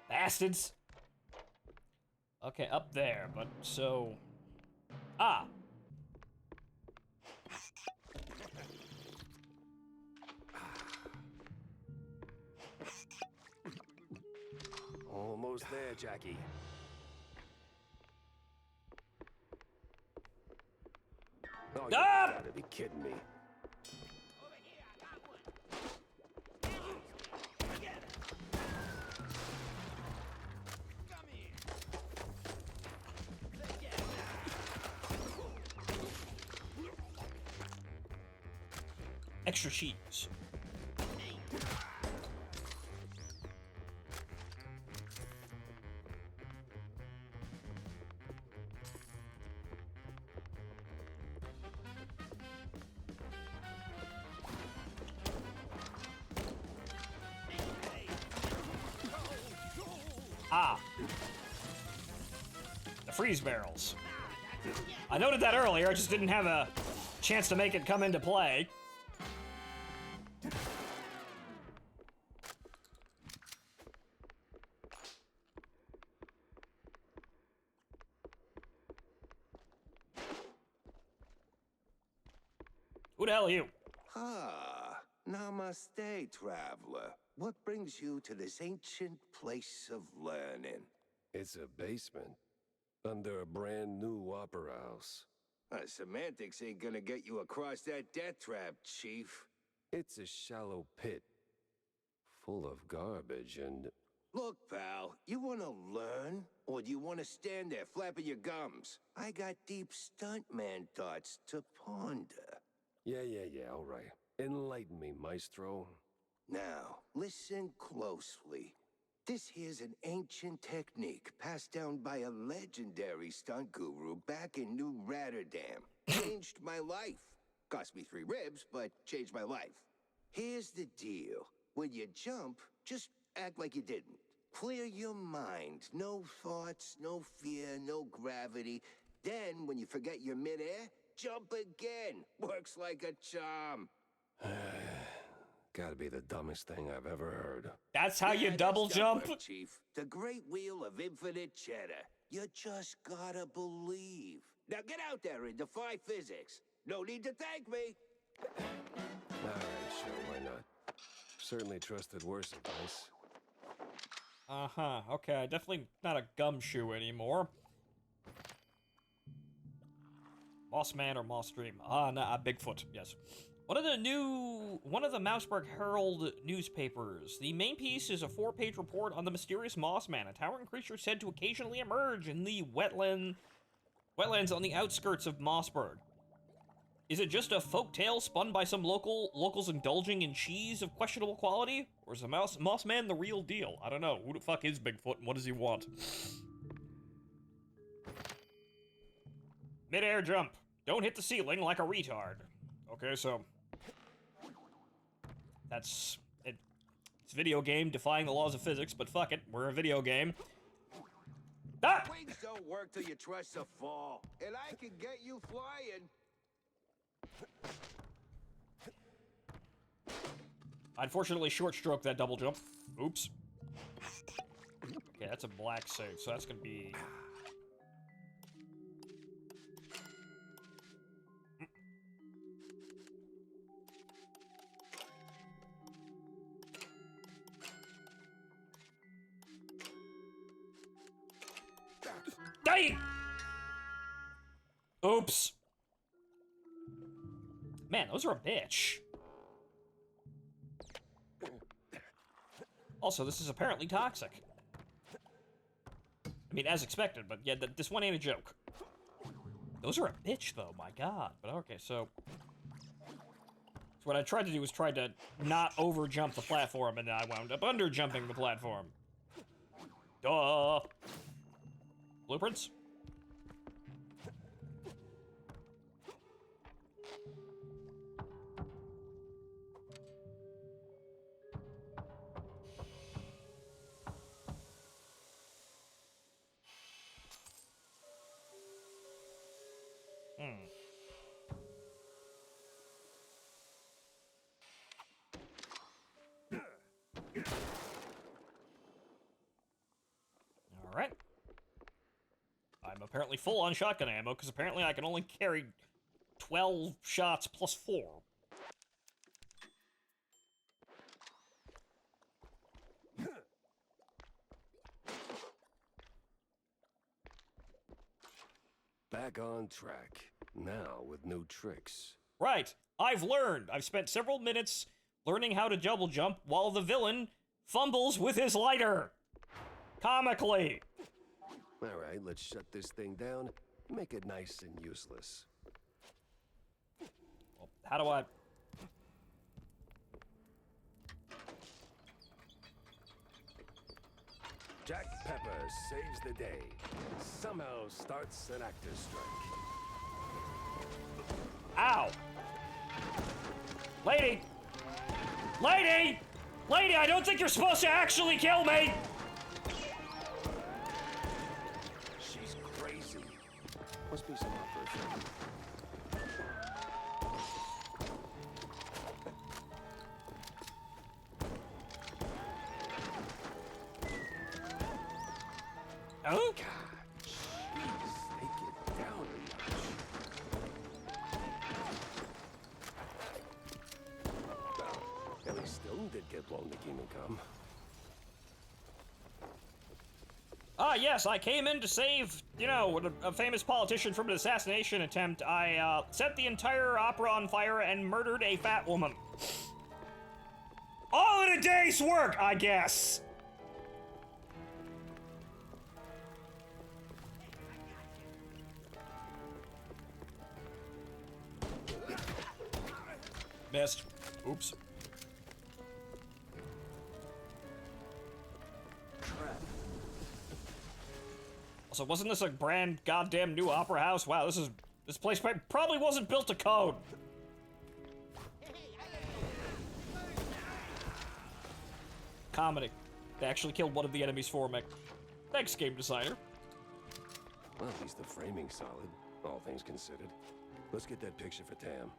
Bastards. Okay, up there, but so... Ah! Almost there, Jackie. Oh, you gotta be kidding me. Extra cheese. Ah. The freeze barrels. I noted that earlier, I just didn't have a chance to make it come into play. Who the hell are you? Ah, namaste, traveler. What brings you to this ancient place of learning? It's a basement. Under a brand new opera house. Semantics ain't gonna get you across that death trap, Chief. It's a shallow pit. Full of garbage and... Look, pal, you wanna learn? Or do you wanna stand there flapping your gums? I got deep stuntman thoughts to ponder. Yeah, all right. Enlighten me, maestro. Now, listen closely. This here's an ancient technique passed down by a legendary stunt guru back in New Rotterdam. Changed my life. Cost me 3 ribs, but changed my life. Here's the deal. When you jump, just act like you didn't. Clear your mind. No thoughts, no fear, no gravity. Then, when you forget you're midair, jump again. Works like a charm. Gotta be the dumbest thing I've ever heard. That's how you double jump? Work, Chief. The great wheel of infinite cheddar. You just gotta believe. Now get out there and defy physics. No need to thank me. Alright, sure, why not? Certainly trusted worse advice. Uh-huh, okay, definitely not a gumshoe anymore. Mossman or Moss Dream? Ah, nah, Bigfoot, yes. One of the Mouseburg Herald newspapers. The main piece is a 4-page report on the mysterious Mossman, a towering creature said to occasionally emerge in the wetlands on the outskirts of Mossburg. Is it just a folk tale spun by some locals indulging in cheese of questionable quality? Or is the Mossman the real deal? I don't know. Who the fuck is Bigfoot and what does he want? Mid-air jump. Don't hit the ceiling like a retard. Okay, so... That's... It's a video game defying the laws of physics, but fuck it. We're a video game. Ah! Wings don't work till you trust a fall. And I can get you flying. I unfortunately short-stroked that double jump. Oops. Okay, that's a black save, so that's gonna be... Lady! Oops. Man, those are a bitch. Also, this is apparently toxic. I mean, as expected, but yeah, this one ain't a joke. Those are a bitch, though, my god. But okay, so what I tried to do was try to not over-jump the platform, and then I wound up under-jumping the platform. Duh! Blueprints? Alright. I'm apparently full on shotgun ammo, because apparently I can only carry 12 shots plus 4. Back on track. Now with new tricks. Right. I've learned. I've spent several minutes learning how to double jump while the villain fumbles with his lighter. Comically. Alright, let's shut this thing down. Make it nice and useless. Well, how do I... Jack Pepper saves the day. Somehow starts an actor's strike. Ow! Lady! Lady! Lady, I don't think you're supposed to actually kill me! She's crazy. Must be some opera film. Oh? God, jeez, take it down a notch. Well, at least Stone did get blown to Kingdom Come. Ah, yes, I came in to save, you know, a famous politician from an assassination attempt. I, set the entire opera on fire and murdered a fat woman. All in a day's work, I guess! Missed. Oops. Also, wasn't this a brand goddamn new opera house? Wow, this place probably wasn't built to code. Comedy. They actually killed one of the enemies for me. Thanks, game designer. Well, at least the framing's solid, all things considered. Let's get that picture for Tam.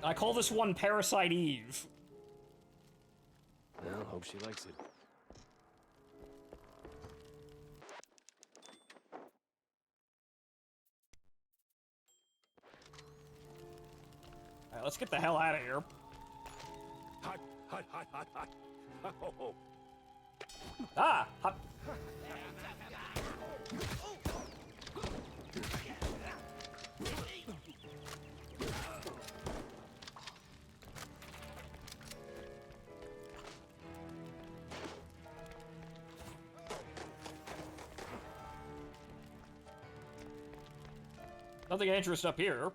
I call this one Parasite Eve. Well, hope she likes it. Alright, let's get the hell out of here. Hot, hot, hot, hot, hot. Oh. Ah! Hot. Nothing of interest up here.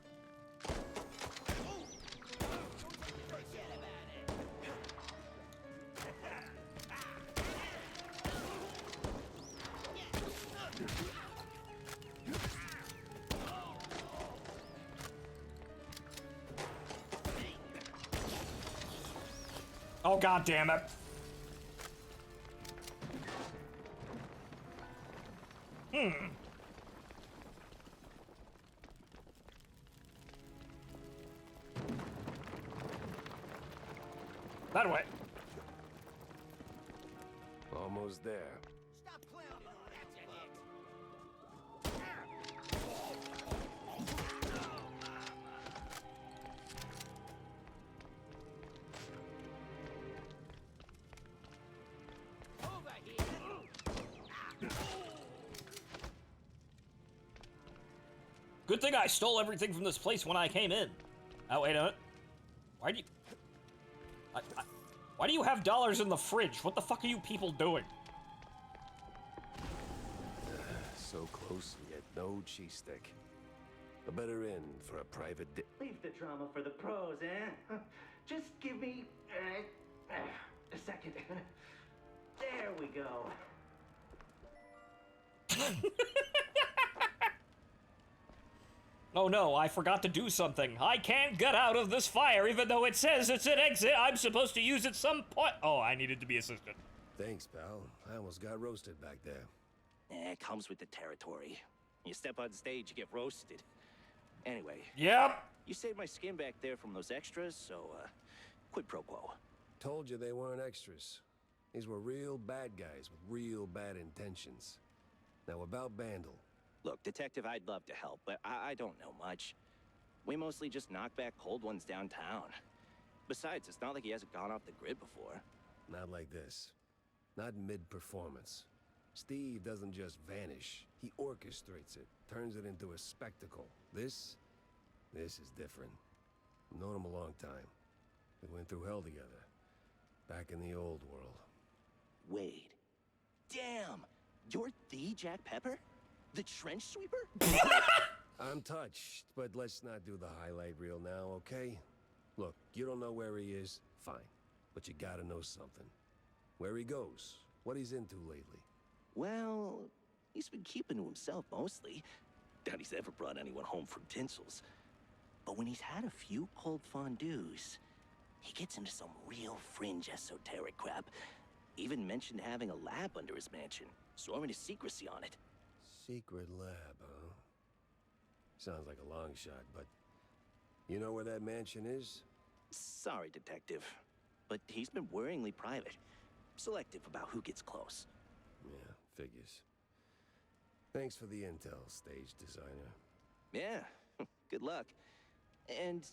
Oh, god damn it. That way. Almost there. Good thing I stole everything from this place when I came in. Oh, wait a minute. Why do you... why do you have dollars in the fridge? What the fuck are you people doing? So close, yet no cheese stick. A better inn for a private Leave the drama for the pros, eh? Just give me a second. There we go. Oh no, I forgot to do something. I can't get out of this fire even though it says it's an exit. I'm supposed to use at some point. Oh, I needed to be assisted. Thanks, pal. I almost got roasted back there. It comes with the territory. You step on stage, you get roasted. Anyway. Yep. You saved my skin back there from those extras, so, quid pro quo. Told you they weren't extras. These were real bad guys with real bad intentions. Now about Bandle. Look, Detective, I'd love to help, but I don't know much. We mostly just knock back cold ones downtown. Besides, it's not like he hasn't gone off the grid before. Not like this. Not mid-performance. Steve doesn't just vanish. He orchestrates it, turns it into a spectacle. This is different. I've known him a long time. We went through hell together. Back in the old world. Wade. Damn! You're the Jack Pepper? The trench sweeper? I'm touched, but let's not do the highlight reel now, okay? Look, you don't know where he is, fine. But you gotta know something. Where he goes, what he's into lately. Well, he's been keeping to himself mostly. Doubt he's ever brought anyone home from Tinsel's. But when he's had a few cold fondues, he gets into some real fringe esoteric crap. Even mentioned having a lab under his mansion, sworn to secrecy on it. Secret lab, huh? Sounds like a long shot, but... You know where that mansion is? Sorry, Detective, but he's been worryingly private. Selective about who gets close. Yeah, figures. Thanks for the intel, stage designer. Yeah, good luck. And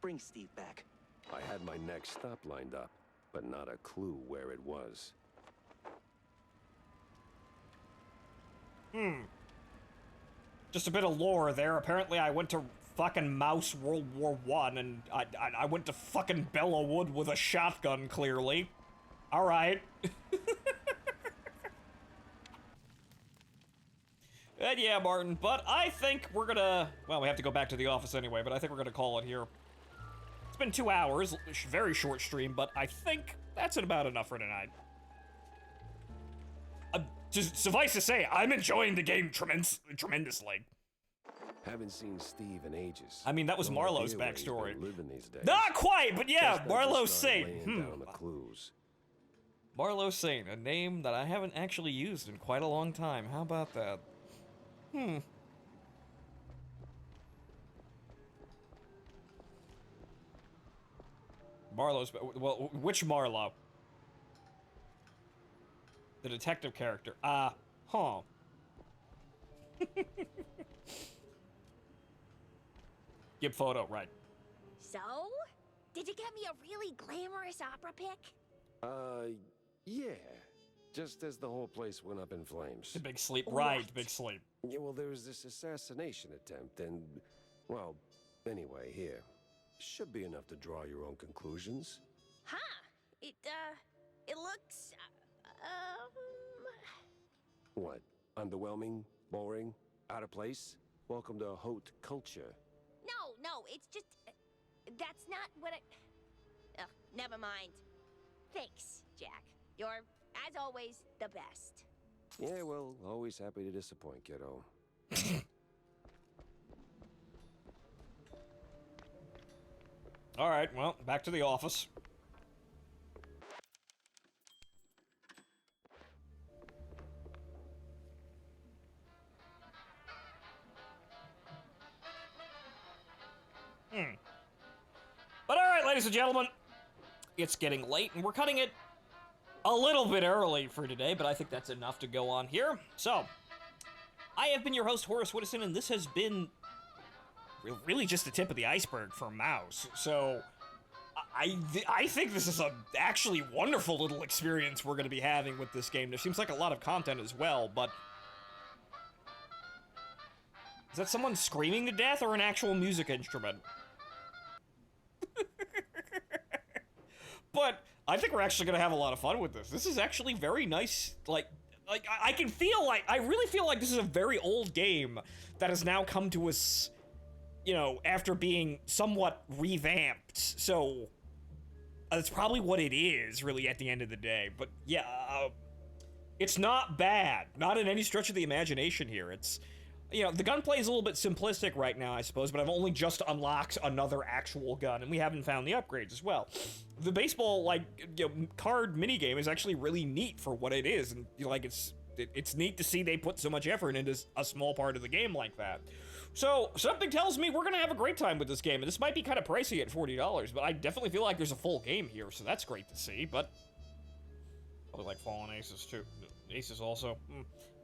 bring Steve back. I had my next stop lined up, but not a clue where it was. Just a bit of lore there. Apparently I went to fucking Mouse World War I, and I went to fucking Bellawood with a shotgun, clearly. Alright. And yeah, Martin, but I think we're gonna... Well, we have to go back to the office anyway, but I think we're gonna call it here. It's been 2 hours, very short stream, but I think that's about enough for tonight. Just suffice to say, I'm enjoying the game tremendously. Haven't seen Steve in ages. I mean, that was No Marlowe's idea where he's been backstory. living these days. Not quite, but yeah, Guess I Marlowe just started Saint. laying down the clues. Marlowe Saint, a name that I haven't actually used in quite a long time. How about that? Marlowe's... Well, which Marlowe? The detective character. Huh. Give photo, right. So? Did you get me a really glamorous opera pic? Yeah. Just as the whole place went up in flames. The big sleep. Right, big sleep. Yeah, well, there was this assassination attempt, and... Well, anyway, here. Should be enough to draw your own conclusions. Huh. It looks, What? Underwhelming? Boring? Out of place? Welcome to haute culture. No, it's just... that's not what I... Ugh, never mind. Thanks, Jack. You're, as always, the best. Yeah, well, always happy to disappoint, kiddo. Alright, well, back to the office. But alright, ladies and gentlemen, it's getting late, and we're cutting it a little bit early for today, but I think that's enough to go on here. So, I have been your host, Horace Widdowson, and this has been really just the tip of the iceberg for Mouse. So, I think this is a actually wonderful little experience we're going to be having with this game. There seems like a lot of content as well, but Is that someone screaming to death or an actual music instrument? But I think we're actually gonna have a lot of fun with this. This is actually very nice. Like I can feel like, I really feel like this is a very old game that has now come to us, you know, after being somewhat revamped. So that's probably what it is, really, at the end of the day. But yeah, it's not bad. Not in any stretch of the imagination here. It's, you know, the gunplay is a little bit simplistic right now, I suppose, but I've only just unlocked another actual gun, and we haven't found the upgrades as well. The baseball, like, you know, card minigame is actually really neat for what it is, and, you know, like, it's neat to see they put so much effort into a small part of the game like that. So, something tells me we're gonna have a great time with this game, and this might be kind of pricey at $40, but I definitely feel like there's a full game here, so that's great to see, but probably like Fallen Aces, too. Aces also.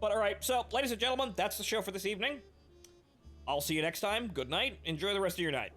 But alright, so, ladies and gentlemen, that's the show for this evening. I'll see you next time. Good night. Enjoy the rest of your night.